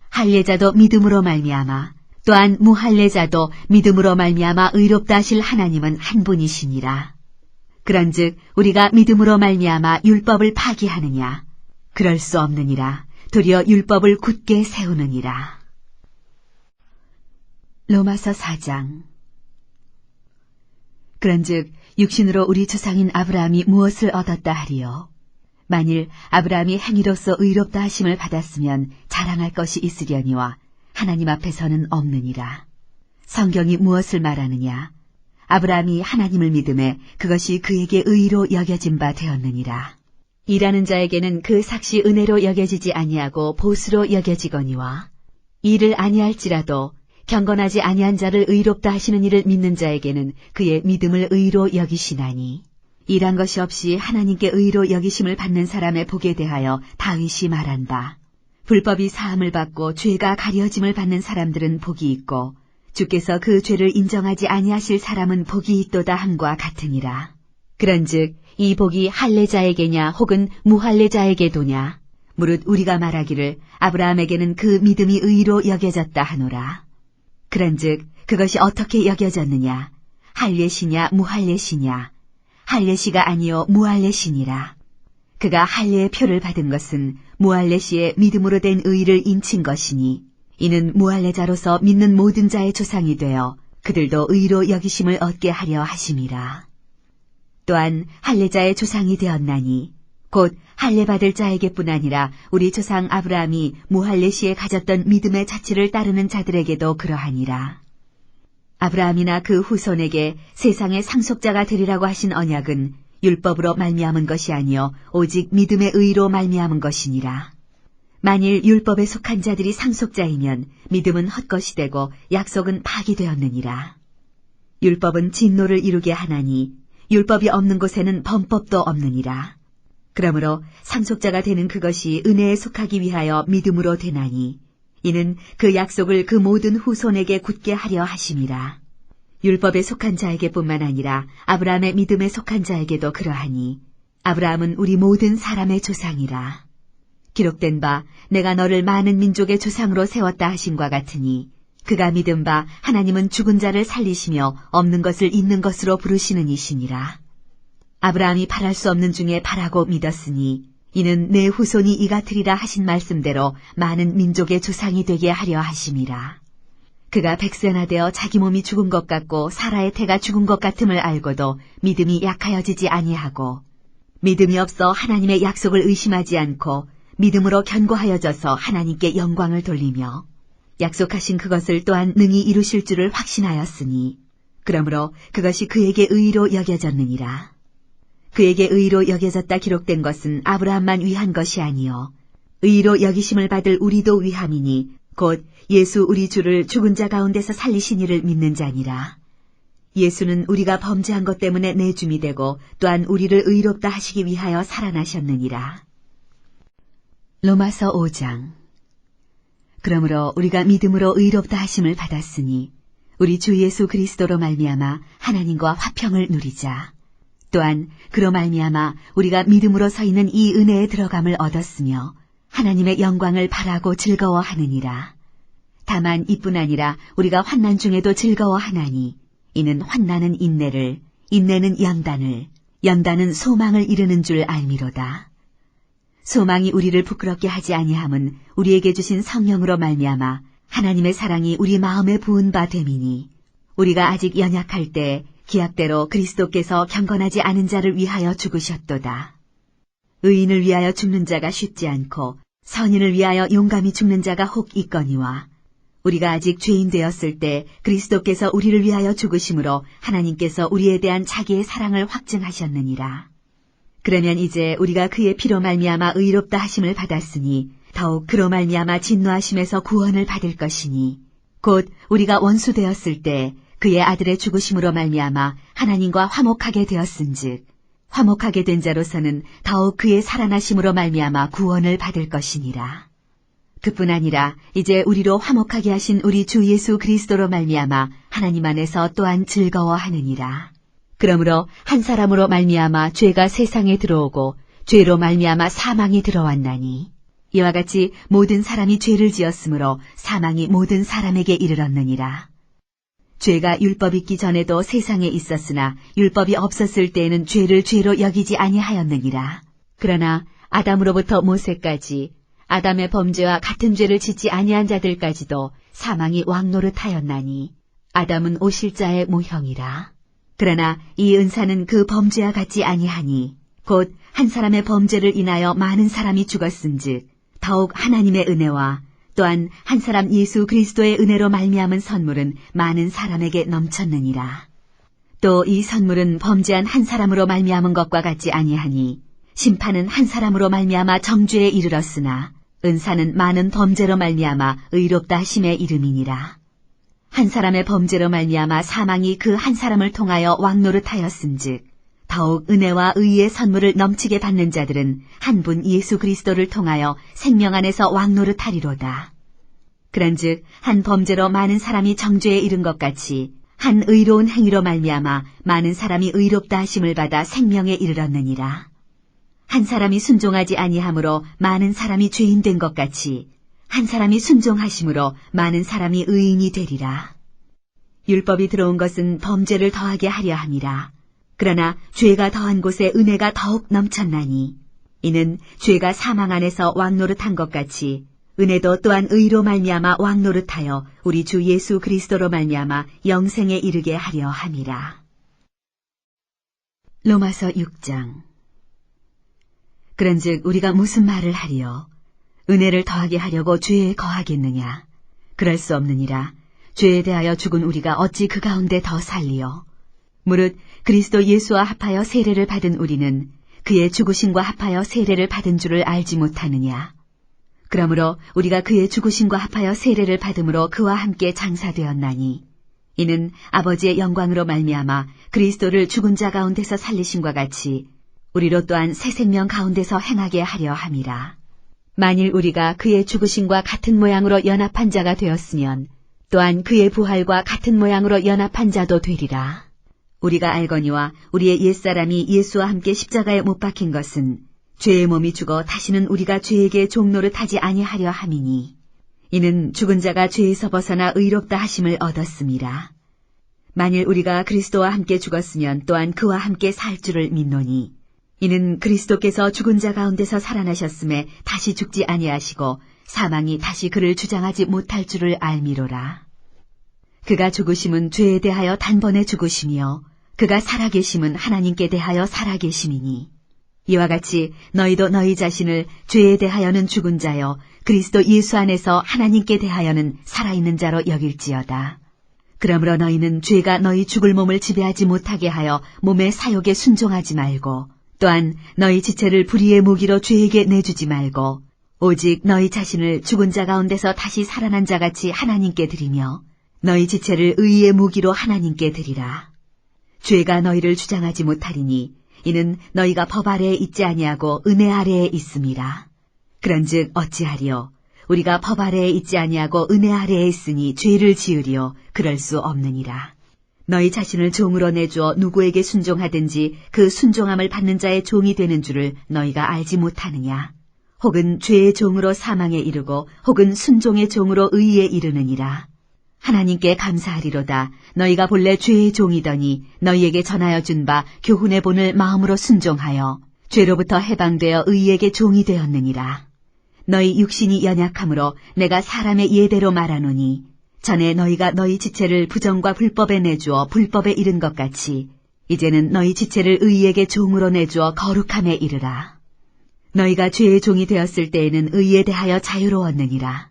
할례자도 믿음으로 말미암아 또한 무할례자도 믿음으로 말미암아 의롭다 하실 하나님은 한 분이시니라. 그런즉 우리가 믿음으로 말미암아 율법을 파기하느냐? 그럴 수 없느니라. 도리어 율법을 굳게 세우느니라. 로마서 4장. 그런즉 육신으로 우리 조상인 아브라함이 무엇을 얻었다 하리요? 만일 아브라함이 행위로서 의롭다 하심을 받았으면 자랑할 것이 있으려니와 하나님 앞에서는 없느니라. 성경이 무엇을 말하느냐? 아브라함이 하나님을 믿음에 그것이 그에게 의로 여겨진 바 되었느니라. 일하는 자에게는 그 삭시 은혜로 여겨지지 아니하고 보수로 여겨지거니와 일을 아니할지라도 경건하지 아니한 자를 의롭다 하시는 이를 믿는 자에게는 그의 믿음을 의로 여기시나니 일한 것이 없이 하나님께 의로 여기심을 받는 사람의 복에 대하여 다윗이 말한다. 불법이 사함을 받고 죄가 가려짐을 받는 사람들은 복이 있고 주께서 그 죄를 인정하지 아니하실 사람은 복이 있도다 함과 같으니라. 그런즉 이 복이 할례자에게냐 혹은 무할례자에게도냐? 무릇 우리가 말하기를 아브라함에게는 그 믿음이 의로 여겨졌다 하노라. 그런즉 그것이 어떻게 여겨졌느냐? 할례시냐 무할례시냐? 할례시가 아니요 무할례시니라. 그가 할례의 표를 받은 것은 무할례시의 믿음으로 된 의를 인친 것이니 이는 무할례자로서 믿는 모든 자의 조상이 되어 그들도 의로 여기심을 얻게 하려 하심이라. 또한 할례자의 조상이 되었나니 곧 할례 받을 자에게뿐 아니라 우리 조상 아브라함이 무할례시에 가졌던 믿음의 자취를 따르는 자들에게도 그러하니라. 아브라함이나 그 후손에게 세상의 상속자가 되리라고 하신 언약은 율법으로 말미암은 것이 아니요 오직 믿음의 의로 말미암은 것이니라. 만일 율법에 속한 자들이 상속자이면 믿음은 헛것이 되고 약속은 파기되었느니라. 율법은 진노를 이루게 하나니 율법이 없는 곳에는 범법도 없느니라. 그러므로 상속자가 되는 그것이 은혜에 속하기 위하여 믿음으로 되나니 이는 그 약속을 그 모든 후손에게 굳게 하려 하심이라. 율법에 속한 자에게뿐만 아니라 아브라함의 믿음에 속한 자에게도 그러하니 아브라함은 우리 모든 사람의 조상이라. 기록된 바 내가 너를 많은 민족의 조상으로 세웠다 하신과 같으니 그가 믿은 바 하나님은 죽은 자를 살리시며 없는 것을 있는 것으로 부르시는 이시니라. 아브라함이 바랄 수 없는 중에 바라고 믿었으니 이는 내 후손이 이 같으리라 하신 말씀대로 많은 민족의 조상이 되게 하려 하심이라. 그가 백세나되어 자기 몸이 죽은 것 같고 사라의 태가 죽은 것 같음을 알고도 믿음이 약하여지지 아니하고 믿음이 없어 하나님의 약속을 의심하지 않고 믿음으로 견고하여져서 하나님께 영광을 돌리며 약속하신 그것을 또한 능히 이루실 줄을 확신하였으니 그러므로 그것이 그에게 의로 여겨졌느니라. 그에게 의로 여겨졌다 기록된 것은 아브라함만 위한 것이 아니요 의로 여기심을 받을 우리도 위함이니 곧 예수 우리 주를 죽은 자 가운데서 살리신 이를 믿는 자니라. 예수는 우리가 범죄한 것 때문에 내줌이 되고 또한 우리를 의롭다 하시기 위하여 살아나셨느니라. 로마서 5장. 그러므로 우리가 믿음으로 의롭다 하심을 받았으니 우리 주 예수 그리스도로 말미암아 하나님과 화평을 누리자. 또한 그로 말미암아 우리가 믿음으로 서 있는 이 은혜에 들어감을 얻었으며 하나님의 영광을 바라고 즐거워하느니라. 다만 이뿐 아니라 우리가 환난 중에도 즐거워하나니 이는 환난은 인내를, 인내는 연단을, 연단은 소망을 이루는 줄 알미로다. 소망이 우리를 부끄럽게 하지 아니함은 우리에게 주신 성령으로 말미암아 하나님의 사랑이 우리 마음에 부은 바 됨이니 우리가 아직 연약할 때 기약대로 그리스도께서 경건하지 않은 자를 위하여 죽으셨도다. 의인을 위하여 죽는 자가 쉽지 않고 선인을 위하여 용감히 죽는 자가 혹 있거니와 우리가 아직 죄인 되었을 때 그리스도께서 우리를 위하여 죽으심으로 하나님께서 우리에 대한 자기의 사랑을 확증하셨느니라. 그러면 이제 우리가 그의 피로 말미암아 의롭다 하심을 받았으니 더욱 그로 말미암아 진노하심에서 구원을 받을 것이니 곧 우리가 원수 되었을 때 그의 아들의 죽으심으로 말미암아 하나님과 화목하게 되었은즉 화목하게 된 자로서는 더욱 그의 살아나심으로 말미암아 구원을 받을 것이니라. 그뿐 아니라 이제 우리로 화목하게 하신 우리 주 예수 그리스도로 말미암아 하나님 안에서 또한 즐거워하느니라. 그러므로 한 사람으로 말미암아 죄가 세상에 들어오고 죄로 말미암아 사망이 들어왔나니 이와 같이 모든 사람이 죄를 지었으므로 사망이 모든 사람에게 이르렀느니라. 죄가 율법 있기 전에도 세상에 있었으나 율법이 없었을 때에는 죄를 죄로 여기지 아니하였느니라. 그러나 아담으로부터 모세까지 아담의 범죄와 같은 죄를 짓지 아니한 자들까지도 사망이 왕노릇하였나니 아담은 오실자의 모형이라. 그러나 이 은사는 그 범죄와 같지 아니하니 곧 한 사람의 범죄를 인하여 많은 사람이 죽었은즉 더욱 하나님의 은혜와 또한 한 사람 예수 그리스도의 은혜로 말미암은 선물은 많은 사람에게 넘쳤느니라. 또 이 선물은 범죄한 한 사람으로 말미암은 것과 같지 아니하니 심판은 한 사람으로 말미암아 정죄에 이르렀으나 은사는 많은 범죄로 말미암아 의롭다 하심의 이름이니라. 한 사람의 범죄로 말미암아 사망이 그 한 사람을 통하여 왕노릇하였은즉 더욱 은혜와 의의 선물을 넘치게 받는 자들은 한 분 예수 그리스도를 통하여 생명 안에서 왕노릇하리로다. 그런즉 한 범죄로 많은 사람이 정죄에 이른 것 같이 한 의로운 행위로 말미암아 많은 사람이 의롭다 하심을 받아 생명에 이르렀느니라. 한 사람이 순종하지 아니함으로 많은 사람이 죄인 된 것 같이 한 사람이 순종하심으로 많은 사람이 의인이 되리라. 율법이 들어온 것은 범죄를 더하게 하려 함이라. 그러나 죄가 더한 곳에 은혜가 더욱 넘쳤나니 이는 죄가 사망 안에서 왕노릇한 것 같이 은혜도 또한 의로 말미암아 왕노릇하여 우리 주 예수 그리스도로 말미암아 영생에 이르게 하려 함이라. 로마서 6장. 그런즉 우리가 무슨 말을 하리요? 은혜를 더하게 하려고 죄에 거하겠느냐? 그럴 수 없느니라. 죄에 대하여 죽은 우리가 어찌 그 가운데 더 살리요? 무릇 그리스도 예수와 합하여 세례를 받은 우리는 그의 죽으심과 합하여 세례를 받은 줄을 알지 못하느냐? 그러므로 우리가 그의 죽으심과 합하여 세례를 받음으로 그와 함께 장사되었나니 이는 아버지의 영광으로 말미암아 그리스도를 죽은 자 가운데서 살리심과 같이 우리로 또한 새 생명 가운데서 행하게 하려 함이라. 만일 우리가 그의 죽으심과 같은 모양으로 연합한 자가 되었으면 또한 그의 부활과 같은 모양으로 연합한 자도 되리라. 우리가 알거니와 우리의 옛사람이 예수와 함께 십자가에 못 박힌 것은 죄의 몸이 죽어 다시는 우리가 죄에게 종노릇하지 아니하려 함이니 이는 죽은 자가 죄에서 벗어나 의롭다 하심을 얻었음이라. 만일 우리가 그리스도와 함께 죽었으면 또한 그와 함께 살 줄을 믿노니 이는 그리스도께서 죽은 자 가운데서 살아나셨음에 다시 죽지 아니하시고 사망이 다시 그를 주장하지 못할 줄을 알미로라. 그가 죽으심은 죄에 대하여 단번에 죽으심이요 그가 살아계심은 하나님께 대하여 살아계심이니 이와 같이 너희도 너희 자신을 죄에 대하여는 죽은 자요 그리스도 예수 안에서 하나님께 대하여는 살아있는 자로 여길지어다. 그러므로 너희는 죄가 너희 죽을 몸을 지배하지 못하게 하여 몸의 사욕에 순종하지 말고 또한 너희 지체를 불의의 무기로 죄에게 내주지 말고 오직 너희 자신을 죽은 자 가운데서 다시 살아난 자같이 하나님께 드리며 너희 지체를 의의 무기로 하나님께 드리라. 죄가 너희를 주장하지 못하리니 이는 너희가 법 아래에 있지 아니하고 은혜 아래에 있음이라. 그런즉 어찌하리요? 우리가 법 아래에 있지 아니하고 은혜 아래에 있으니 죄를 지으리요? 그럴 수 없느니라. 너희 자신을 종으로 내주어 누구에게 순종하든지 그 순종함을 받는 자의 종이 되는 줄을 너희가 알지 못하느냐? 혹은 죄의 종으로 사망에 이르고 혹은 순종의 종으로 의에 이르느니라. 하나님께 감사하리로다. 너희가 본래 죄의 종이더니 너희에게 전하여 준 바 교훈의 본을 마음으로 순종하여 죄로부터 해방되어 의에게 종이 되었느니라. 너희 육신이 연약함으로 내가 사람의 예대로 말하노니 전에 너희가 너희 지체를 부정과 불법에 내주어 불법에 이른 것 같이 이제는 너희 지체를 의에게 종으로 내주어 거룩함에 이르라. 너희가 죄의 종이 되었을 때에는 의에 대하여 자유로웠느니라.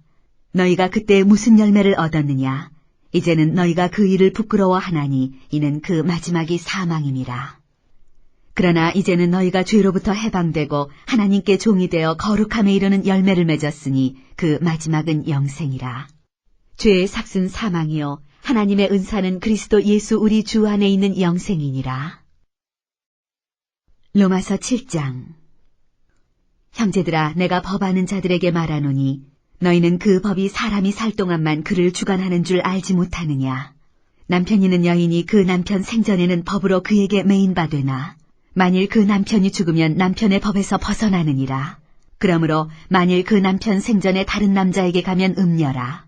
너희가 그때 무슨 열매를 얻었느냐? 이제는 너희가 그 일을 부끄러워하나니 이는 그 마지막이 사망임이라. 그러나 이제는 너희가 죄로부터 해방되고 하나님께 종이 되어 거룩함에 이르는 열매를 맺었으니 그 마지막은 영생이라. 죄의 삭은 사망이요 하나님의 은사는 그리스도 예수 우리 주 안에 있는 영생이니라. 로마서 7장. 형제들아, 내가 법하는 자들에게 말하노니 너희는 그 법이 사람이 살 동안만 그를 주관하는 줄 알지 못하느냐. 남편 있는 여인이 그 남편 생전에는 법으로 그에게 매인바되나 만일 그 남편이 죽으면 남편의 법에서 벗어나느니라. 그러므로 만일 그 남편 생전에 다른 남자에게 가면 음녀라.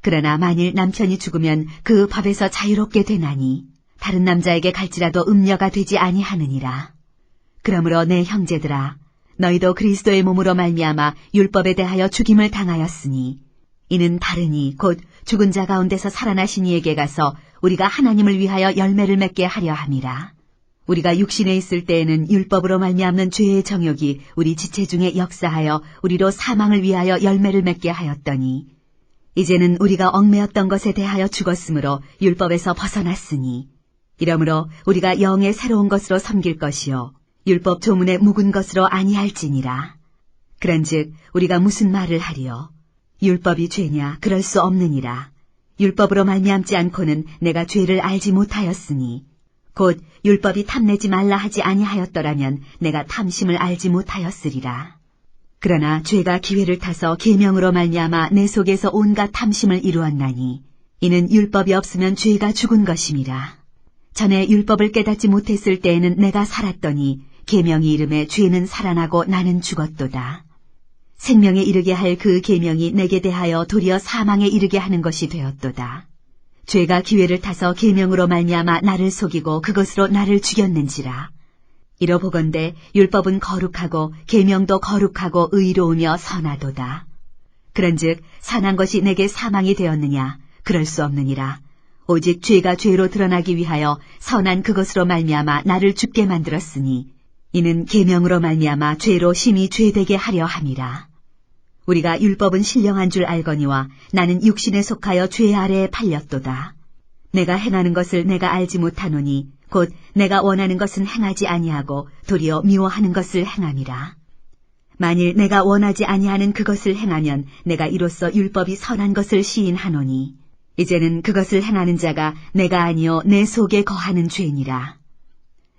그러나 만일 남편이 죽으면 그 법에서 자유롭게 되나니 다른 남자에게 갈지라도 음녀가 되지 아니하느니라. 그러므로 내 형제들아, 너희도 그리스도의 몸으로 말미암아 율법에 대하여 죽임을 당하였으니 이는 다르니 곧 죽은 자 가운데서 살아나신 이에게 가서 우리가 하나님을 위하여 열매를 맺게 하려 함이라. 우리가 육신에 있을 때에는 율법으로 말미암는 죄의 정욕이 우리 지체 중에 역사하여 우리로 사망을 위하여 열매를 맺게 하였더니 이제는 우리가 얽매였던 것에 대하여 죽었으므로 율법에서 벗어났으니 이러므로 우리가 영의 새로운 것으로 섬길 것이요 율법 조문에 묵은 것으로 아니할지니라. 그런즉 우리가 무슨 말을 하리요? 율법이 죄냐? 그럴 수 없느니라. 율법으로 말미암지 않고는 내가 죄를 알지 못하였으니 곧 율법이 탐내지 말라 하지 아니하였더라면 내가 탐심을 알지 못하였으리라. 그러나 죄가 기회를 타서 계명으로 말미암아 내 속에서 온갖 탐심을 이루었나니 이는 율법이 없으면 죄가 죽은 것임이라. 전에 율법을 깨닫지 못했을 때에는 내가 살았더니 계명이 이름에 죄는 살아나고 나는 죽었도다. 생명에 이르게 할 그 계명이 내게 대하여 도리어 사망에 이르게 하는 것이 되었도다. 죄가 기회를 타서 계명으로 말미암아 나를 속이고 그것으로 나를 죽였는지라. 이러보건대 율법은 거룩하고 계명도 거룩하고 의로우며 선하도다. 그런즉 선한 것이 내게 사망이 되었느냐? 그럴 수 없느니라. 오직 죄가 죄로 드러나기 위하여 선한 그것으로 말미암아 나를 죽게 만들었으니 이는 계명으로 말미암아 죄로 심히 죄되게 하려 함이라. 우리가 율법은 신령한 줄 알거니와 나는 육신에 속하여 죄 아래에 팔렸도다. 내가 행하는 것을 내가 알지 못하노니 곧 내가 원하는 것은 행하지 아니하고 도리어 미워하는 것을 행함이라. 만일 내가 원하지 아니하는 그것을 행하면 내가 이로써 율법이 선한 것을 시인하노니 이제는 그것을 행하는 자가 내가 아니요 내 속에 거하는 죄니라.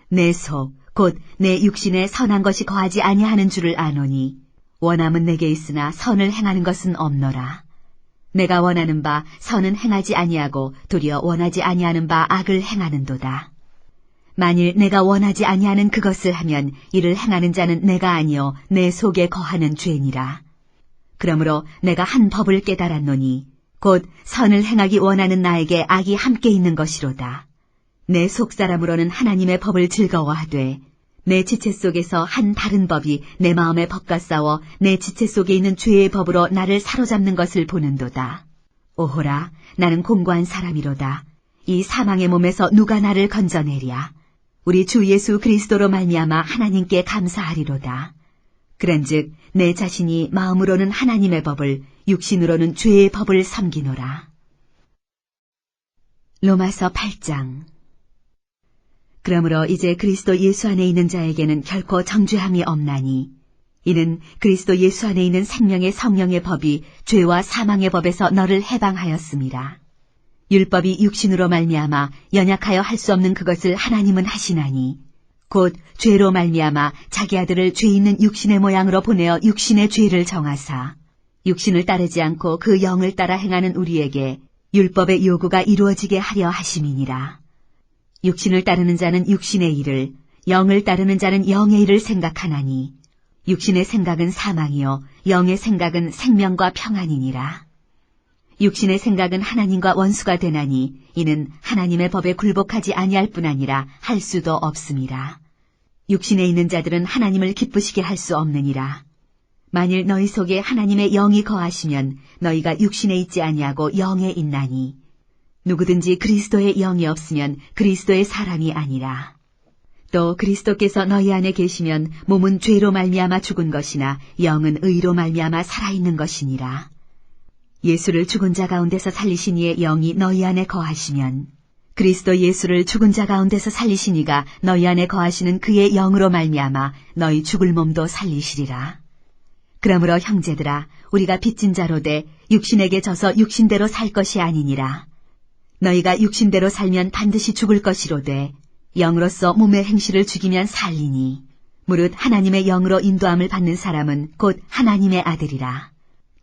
내 속 곧 내 육신에 선한 것이 거하지 아니하는 줄을 아노니 원함은 내게 있으나 선을 행하는 것은 없노라. 내가 원하는 바 선은 행하지 아니하고 도리어 원하지 아니하는 바 악을 행하는도다. 만일 내가 원하지 아니하는 그것을 하면 이를 행하는 자는 내가 아니요 내 속에 거하는 죄니라. 그러므로 내가 한 법을 깨달았노니 곧 선을 행하기 원하는 나에게 악이 함께 있는 것이로다. 내 속사람으로는 하나님의 법을 즐거워하되 내 지체 속에서 한 다른 법이 내 마음의 법과 싸워 내 지체 속에 있는 죄의 법으로 나를 사로잡는 것을 보는도다. 오호라, 나는 공고한 사람이로다. 이 사망의 몸에서 누가 나를 건져내랴. 우리 주 예수 그리스도로 말미암아 하나님께 감사하리로다. 그런즉 내 자신이 마음으로는 하나님의 법을 육신으로는 죄의 법을 섬기노라. 로마서 8장. 그러므로 이제 그리스도 예수 안에 있는 자에게는 결코 정죄함이 없나니 이는 그리스도 예수 안에 있는 생명의 성령의 법이 죄와 사망의 법에서 너를 해방하였습니다. 율법이 육신으로 말미암아 연약하여 할 수 없는 그것을 하나님은 하시나니 곧 죄로 말미암아 자기 아들을 죄 있는 육신의 모양으로 보내어 육신의 죄를 정하사 육신을 따르지 않고 그 영을 따라 행하는 우리에게 율법의 요구가 이루어지게 하려 하심이니라. 육신을 따르는 자는 육신의 일을, 영을 따르는 자는 영의 일을 생각하나니 육신의 생각은 사망이요 영의 생각은 생명과 평안이니라. 육신의 생각은 하나님과 원수가 되나니 이는 하나님의 법에 굴복하지 아니할 뿐 아니라 할 수도 없음이라. 육신에 있는 자들은 하나님을 기쁘시게 할 수 없느니라. 만일 너희 속에 하나님의 영이 거하시면 너희가 육신에 있지 아니하고 영에 있나니 누구든지 그리스도의 영이 없으면 그리스도의 사람이 아니라. 또 그리스도께서 너희 안에 계시면 몸은 죄로 말미암아 죽은 것이나 영은 의로 말미암아 살아있는 것이니라. 예수를 죽은 자 가운데서 살리신 이의 영이 너희 안에 거하시면 그리스도 예수를 죽은 자 가운데서 살리신 이가 너희 안에 거하시는 그의 영으로 말미암아 너희 죽을 몸도 살리시리라. 그러므로 형제들아 우리가 빚진 자로 돼 육신에게 져서 육신대로 살 것이 아니니라. 너희가 육신대로 살면 반드시 죽을 것이로되 영으로서 몸의 행실을 죽이면 살리니 무릇 하나님의 영으로 인도함을 받는 사람은 곧 하나님의 아들이라.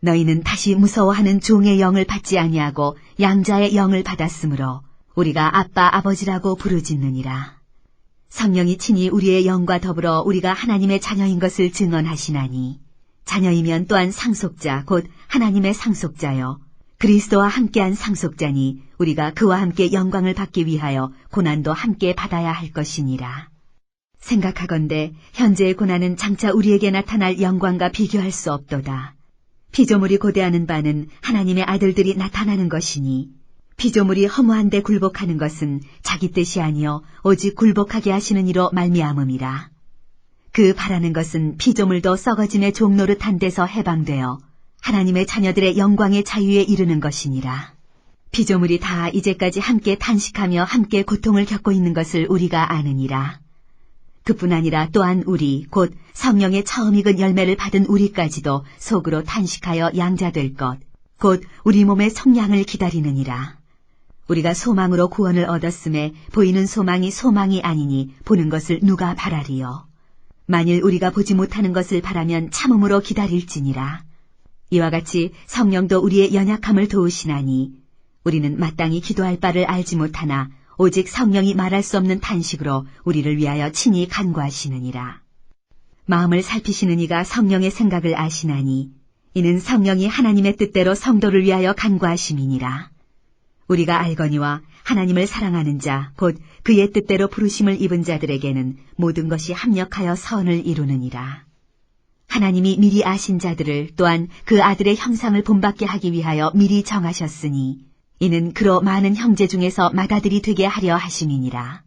너희는 다시 무서워하는 종의 영을 받지 아니하고 양자의 영을 받았으므로 우리가 아빠 아버지라고 부르짖느니라. 성령이 친히 우리의 영과 더불어 우리가 하나님의 자녀인 것을 증언하시나니 자녀이면 또한 상속자 곧 하나님의 상속자여 그리스도와 함께한 상속자니 우리가 그와 함께 영광을 받기 위하여 고난도 함께 받아야 할 것이니라. 생각하건대 현재의 고난은 장차 우리에게 나타날 영광과 비교할 수 없도다. 피조물이 고대하는 바는 하나님의 아들들이 나타나는 것이니 피조물이 허무한 데 굴복하는 것은 자기 뜻이 아니요 오직 굴복하게 하시는 이로 말미암음이라. 그 바라는 것은 피조물도 썩어짐의 종노릇한 데서 해방되어 하나님의 자녀들의 영광의 자유에 이르는 것이니라. 피조물이 다 이제까지 함께 탄식하며 함께 고통을 겪고 있는 것을 우리가 아느니라. 그뿐 아니라 또한 우리 곧 성령의 처음 익은 열매를 받은 우리까지도 속으로 탄식하여 양자될 것 곧 우리 몸의 성량을 기다리느니라. 우리가 소망으로 구원을 얻었음에 보이는 소망이 소망이 아니니 보는 것을 누가 바라리요. 만일 우리가 보지 못하는 것을 바라면 참음으로 기다릴지니라. 이와 같이 성령도 우리의 연약함을 도우시나니 우리는 마땅히 기도할 바를 알지 못하나 오직 성령이 말할 수 없는 탄식으로 우리를 위하여 친히 간구하시느니라. 마음을 살피시는 이가 성령의 생각을 아시나니 이는 성령이 하나님의 뜻대로 성도를 위하여 간구하심이니라. 우리가 알거니와 하나님을 사랑하는 자 곧 그의 뜻대로 부르심을 입은 자들에게는 모든 것이 합력하여 선을 이루느니라. 하나님이 미리 아신 자들을 또한 그 아들의 형상을 본받게 하기 위하여 미리 정하셨으니 이는 그로 많은 형제 중에서 맏아들이 되게 하려 하심이니라.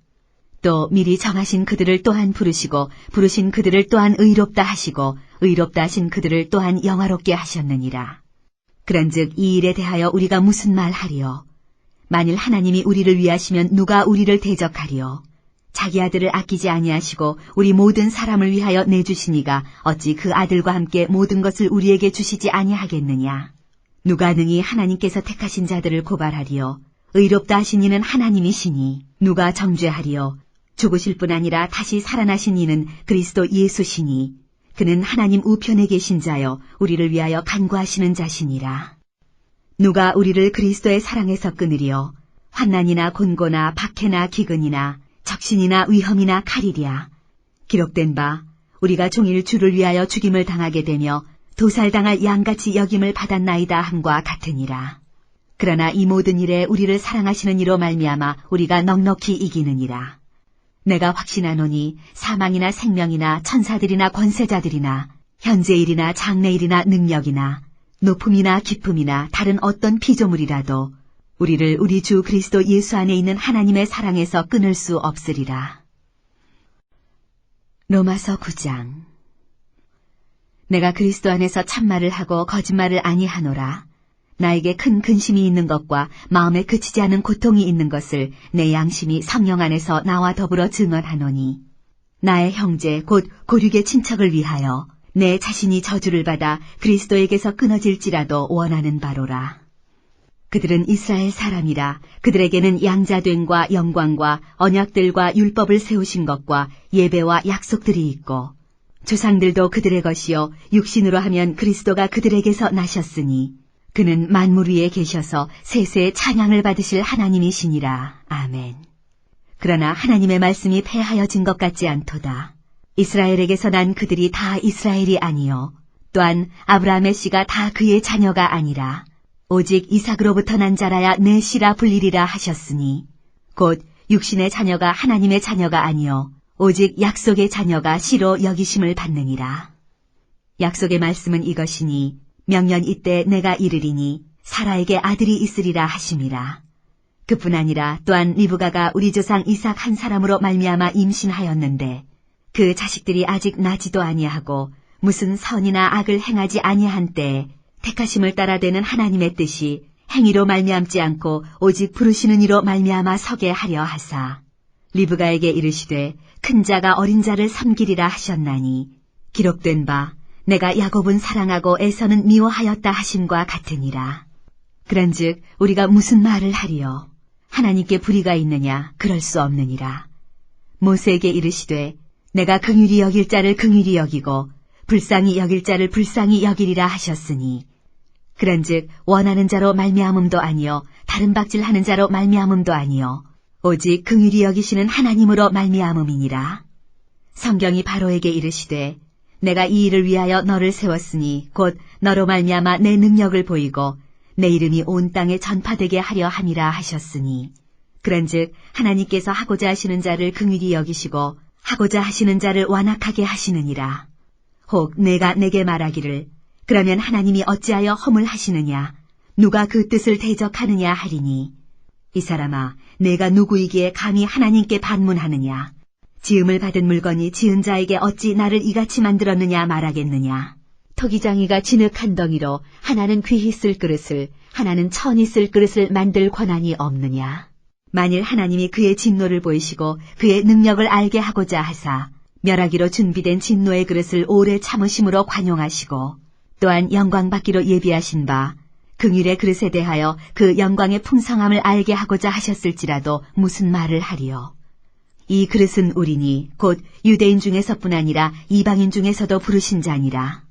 또 미리 정하신 그들을 또한 부르시고 부르신 그들을 또한 의롭다 하시고 의롭다 하신 그들을 또한 영화롭게 하셨느니라. 그런즉 이 일에 대하여 우리가 무슨 말하리요? 만일 하나님이 우리를 위하시면 누가 우리를 대적하리요? 자기 아들을 아끼지 아니하시고 우리 모든 사람을 위하여 내주시니가 어찌 그 아들과 함께 모든 것을 우리에게 주시지 아니하겠느냐? 누가 능히 하나님께서 택하신 자들을 고발하리요? 의롭다 하신 이는 하나님이시니 누가 정죄하리요? 죽으실 뿐 아니라 다시 살아나신 이는 그리스도 예수시니 그는 하나님 우편에 계신 자여 우리를 위하여 간구하시는 자시니라. 누가 우리를 그리스도의 사랑에서 끊으리요? 환난이나 곤고나 박해나 기근이나 적신이나 위험이나 칼이랴. 기록된 바 우리가 종일 주를 위하여 죽임을 당하게 되며 도살당할 양같이 여김을 받았나이다 함과 같으니라. 그러나 이 모든 일에 우리를 사랑하시는 이로 말미암아 우리가 넉넉히 이기느니라. 내가 확신하노니 사망이나 생명이나 천사들이나 권세자들이나 현재일이나 장래일이나 능력이나 높음이나 깊음이나 다른 어떤 피조물이라도 우리를 우리 주 그리스도 예수 안에 있는 하나님의 사랑에서 끊을 수 없으리라. 로마서 9장. 내가 그리스도 안에서 참말을 하고 거짓말을 아니하노라. 나에게 큰 근심이 있는 것과 마음에 그치지 않은 고통이 있는 것을 내 양심이 성령 안에서 나와 더불어 증언하노니 나의 형제 곧 고륙의 친척을 위하여 내 자신이 저주를 받아 그리스도에게서 끊어질지라도 원하는 바로라. 그들은 이스라엘 사람이라. 그들에게는 양자됨과 영광과 언약들과 율법을 세우신 것과 예배와 약속들이 있고 조상들도 그들의 것이요 육신으로 하면 그리스도가 그들에게서 나셨으니 그는 만물 위에 계셔서 세세의 찬양을 받으실 하나님이시니라. 아멘. 그러나 하나님의 말씀이 패하여진 것 같지 않도다. 이스라엘에게서 난 그들이 다 이스라엘이 아니요 또한 아브라함의 씨가 다 그의 자녀가 아니라 오직 이삭으로부터 난 자라야 내 씨라 불리리라 하셨으니 곧 육신의 자녀가 하나님의 자녀가 아니요 오직 약속의 자녀가 씨로 여기심을 받느니라. 약속의 말씀은 이것이니 명년 이때 내가 이르리니 사라에게 아들이 있으리라 하심이라. 그뿐 아니라 또한 리브가가 우리 조상 이삭 한 사람으로 말미암아 임신하였는데 그 자식들이 아직 나지도 아니하고 무슨 선이나 악을 행하지 아니한 때에 택하심을 따라 되는 하나님의 뜻이 행위로 말미암지 않고 오직 부르시는 이로 말미암아 서게 하려 하사 리브가에게 이르시되 큰 자가 어린 자를 섬기리라 하셨나니 기록된 바 내가 야곱은 사랑하고 에서는 미워하였다 하심과 같으니라. 그런즉 우리가 무슨 말을 하리요? 하나님께 불의가 있느냐? 그럴 수 없느니라. 모세에게 이르시되 내가 긍휼히 여길 자를 긍휼히 여기고 불쌍히 여길 자를 불쌍히 여기리라 하셨으니 그런즉 원하는 자로 말미암음도 아니요 다른 박질하는 자로 말미암음도 아니요 오직 긍휼히 여기시는 하나님으로 말미암음이니라. 성경이 바로에게 이르시되 내가 이 일을 위하여 너를 세웠으니 곧 너로 말미암아 내 능력을 보이고 내 이름이 온 땅에 전파되게 하려 함이라 하셨으니 그런즉 하나님께서 하고자 하시는 자를 긍휼히 여기시고 하고자 하시는 자를 완악하게 하시느니라. 혹 내가 내게 말하기를 그러면 하나님이 어찌하여 허물 하시느냐 누가 그 뜻을 대적하느냐 하리니 이 사람아 내가 누구이기에 감히 하나님께 반문하느냐 지음을 받은 물건이 지은 자에게 어찌 나를 이같이 만들었느냐 말하겠느냐. 토기장이가 진흙 한 덩이로 하나는 귀히 쓸 그릇을 하나는 천히 쓸 그릇을 만들 권한이 없느냐. 만일 하나님이 그의 진노를 보이시고 그의 능력을 알게 하고자 하사 멸하기로 준비된 진노의 그릇을 오래 참으심으로 관용하시고 또한 영광 받기로 예비하신 바 긍휼의 그릇에 대하여 그 영광의 풍성함을 알게 하고자 하셨을지라도 무슨 말을 하리요. 이 그릇은 우리니 곧 유대인 중에서뿐 아니라 이방인 중에서도 부르신 자니라.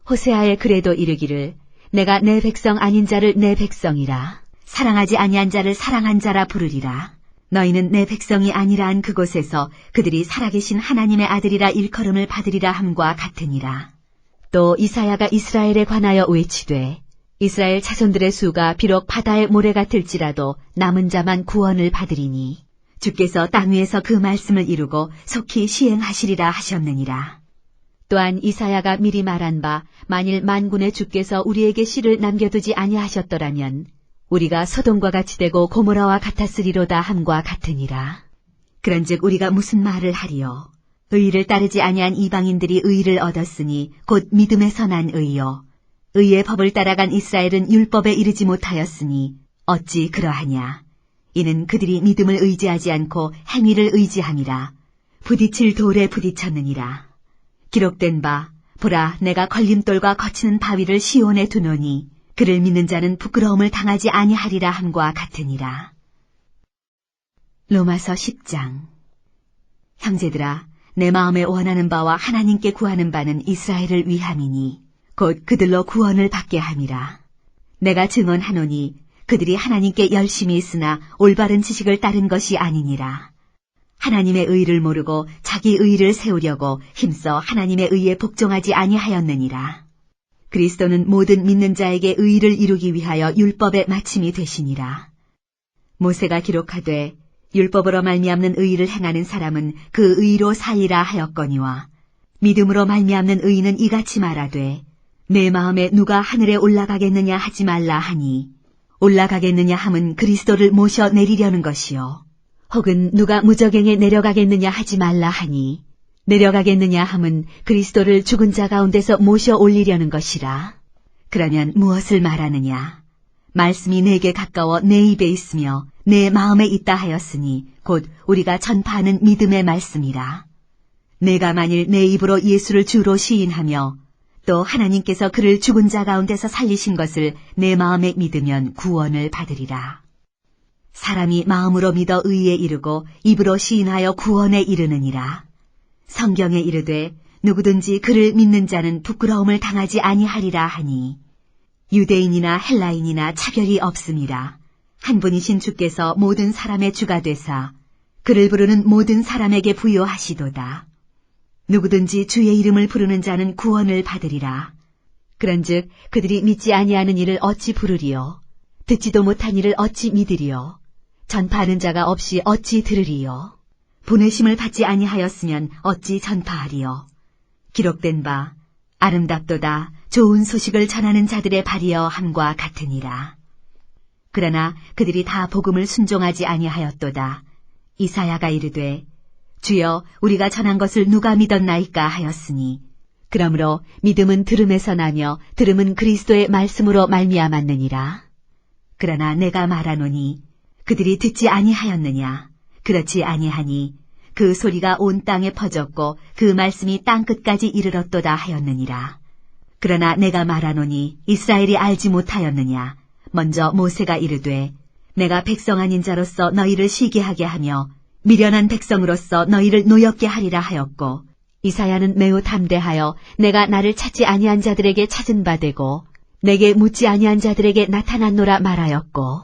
호세아의 글에도 이르기를 내가 내 백성 아닌 자를 내 백성이라 사랑하지 아니한 자를 사랑한 자라 부르리라. 너희는 내 백성이 아니라 한 그곳에서 그들이 살아계신 하나님의 아들이라 일컬음을 받으리라 함과 같으니라. 또 이사야가 이스라엘에 관하여 외치되 이스라엘 자손들의 수가 비록 바다의 모래 같을지라도 남은 자만 구원을 받으리니 주께서 땅 위에서 그 말씀을 이루고 속히 시행하시리라 하셨느니라. 또한 이사야가 미리 말한 바 만일 만군의 주께서 우리에게 씨를 남겨두지 아니하셨더라면 우리가 소돔과 같이 되고 고모라와 같았으리로다 함과 같으니라. 그런즉 우리가 무슨 말을 하리요. 의를 따르지 아니한 이방인들이 의를 얻었으니 곧 믿음에서 난 의요. 의의 법을 따라간 이스라엘은 율법에 이르지 못하였으니 어찌 그러하냐. 이는 그들이 믿음을 의지하지 않고 행위를 의지함이라. 부딪힐 돌에 부딪혔느니라. 기록된 바 보라 내가 걸림돌과 거치는 바위를 시온에 두노니 그를 믿는 자는 부끄러움을 당하지 아니하리라 함과 같으니라. 로마서 10장. 형제들아 내 마음에 원하는 바와 하나님께 구하는 바는 이스라엘을 위함이니 곧 그들로 구원을 받게 함이라. 내가 증언하노니 그들이 하나님께 열심히 있으나 올바른 지식을 따른 것이 아니니라. 하나님의 의를 모르고 자기 의를 세우려고 힘써 하나님의 의에 복종하지 아니하였느니라. 그리스도는 모든 믿는 자에게 의를 이루기 위하여 율법의 마침이 되시니라. 모세가 기록하되 율법으로 말미암는 의를 행하는 사람은 그 의로 살리라 하였거니와 믿음으로 말미암는 의는 이같이 말하되 내 마음에 누가 하늘에 올라가겠느냐 하지 말라 하니 올라가겠느냐 함은 그리스도를 모셔 내리려는 것이요. 혹은 누가 무저갱에 내려가겠느냐 하지 말라 하니 내려가겠느냐 함은 그리스도를 죽은 자 가운데서 모셔 올리려는 것이라. 그러면 무엇을 말하느냐? 말씀이 내게 가까워 내 입에 있으며 내 마음에 있다 하였으니 곧 우리가 전파하는 믿음의 말씀이라. 내가 만일 내 입으로 예수를 주로 시인하며 또 하나님께서 그를 죽은 자 가운데서 살리신 것을 내 마음에 믿으면 구원을 받으리라. 사람이 마음으로 믿어 의에 이르고 입으로 시인하여 구원에 이르느니라. 성경에 이르되 누구든지 그를 믿는 자는 부끄러움을 당하지 아니하리라 하니 유대인이나 헬라인이나 차별이 없음이라. 한 분이신 주께서 모든 사람의 주가 되사 그를 부르는 모든 사람에게 부요하시도다. 누구든지 주의 이름을 부르는 자는 구원을 받으리라. 그런즉 그들이 믿지 아니하는 일을 어찌 부르리요? 듣지도 못한 일을 어찌 믿으리요? 전파하는 자가 없이 어찌 들으리요? 보내심을 받지 아니하였으면 어찌 전파하리요? 기록된 바 아름답도다 좋은 소식을 전하는 자들의 발이여 함과 같으니라. 그러나 그들이 다 복음을 순종하지 아니하였도다. 이사야가 이르되 주여 우리가 전한 것을 누가 믿었나이까 하였으니 그러므로 믿음은 들음에서 나며 들음은 그리스도의 말씀으로 말미암았느니라. 그러나 내가 말하노니 그들이 듣지 아니하였느냐? 그렇지 아니하니 그 소리가 온 땅에 퍼졌고 그 말씀이 땅 끝까지 이르렀도다 하였느니라. 그러나 내가 말하노니 이스라엘이 알지 못하였느냐? 먼저 모세가 이르되 내가 백성 아닌 자로서 너희를 시기하게 하며 미련한 백성으로서 너희를 노엽게 하리라 하였고 이사야는 매우 담대하여 내가 나를 찾지 아니한 자들에게 찾은 바 되고 내게 묻지 아니한 자들에게 나타났노라 말하였고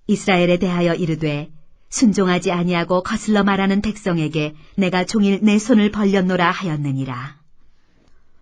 이스라엘에 대하여 이르되 순종하지 아니하고 거슬러 말하는 백성에게 내가 종일 내 손을 벌렸노라 하였느니라.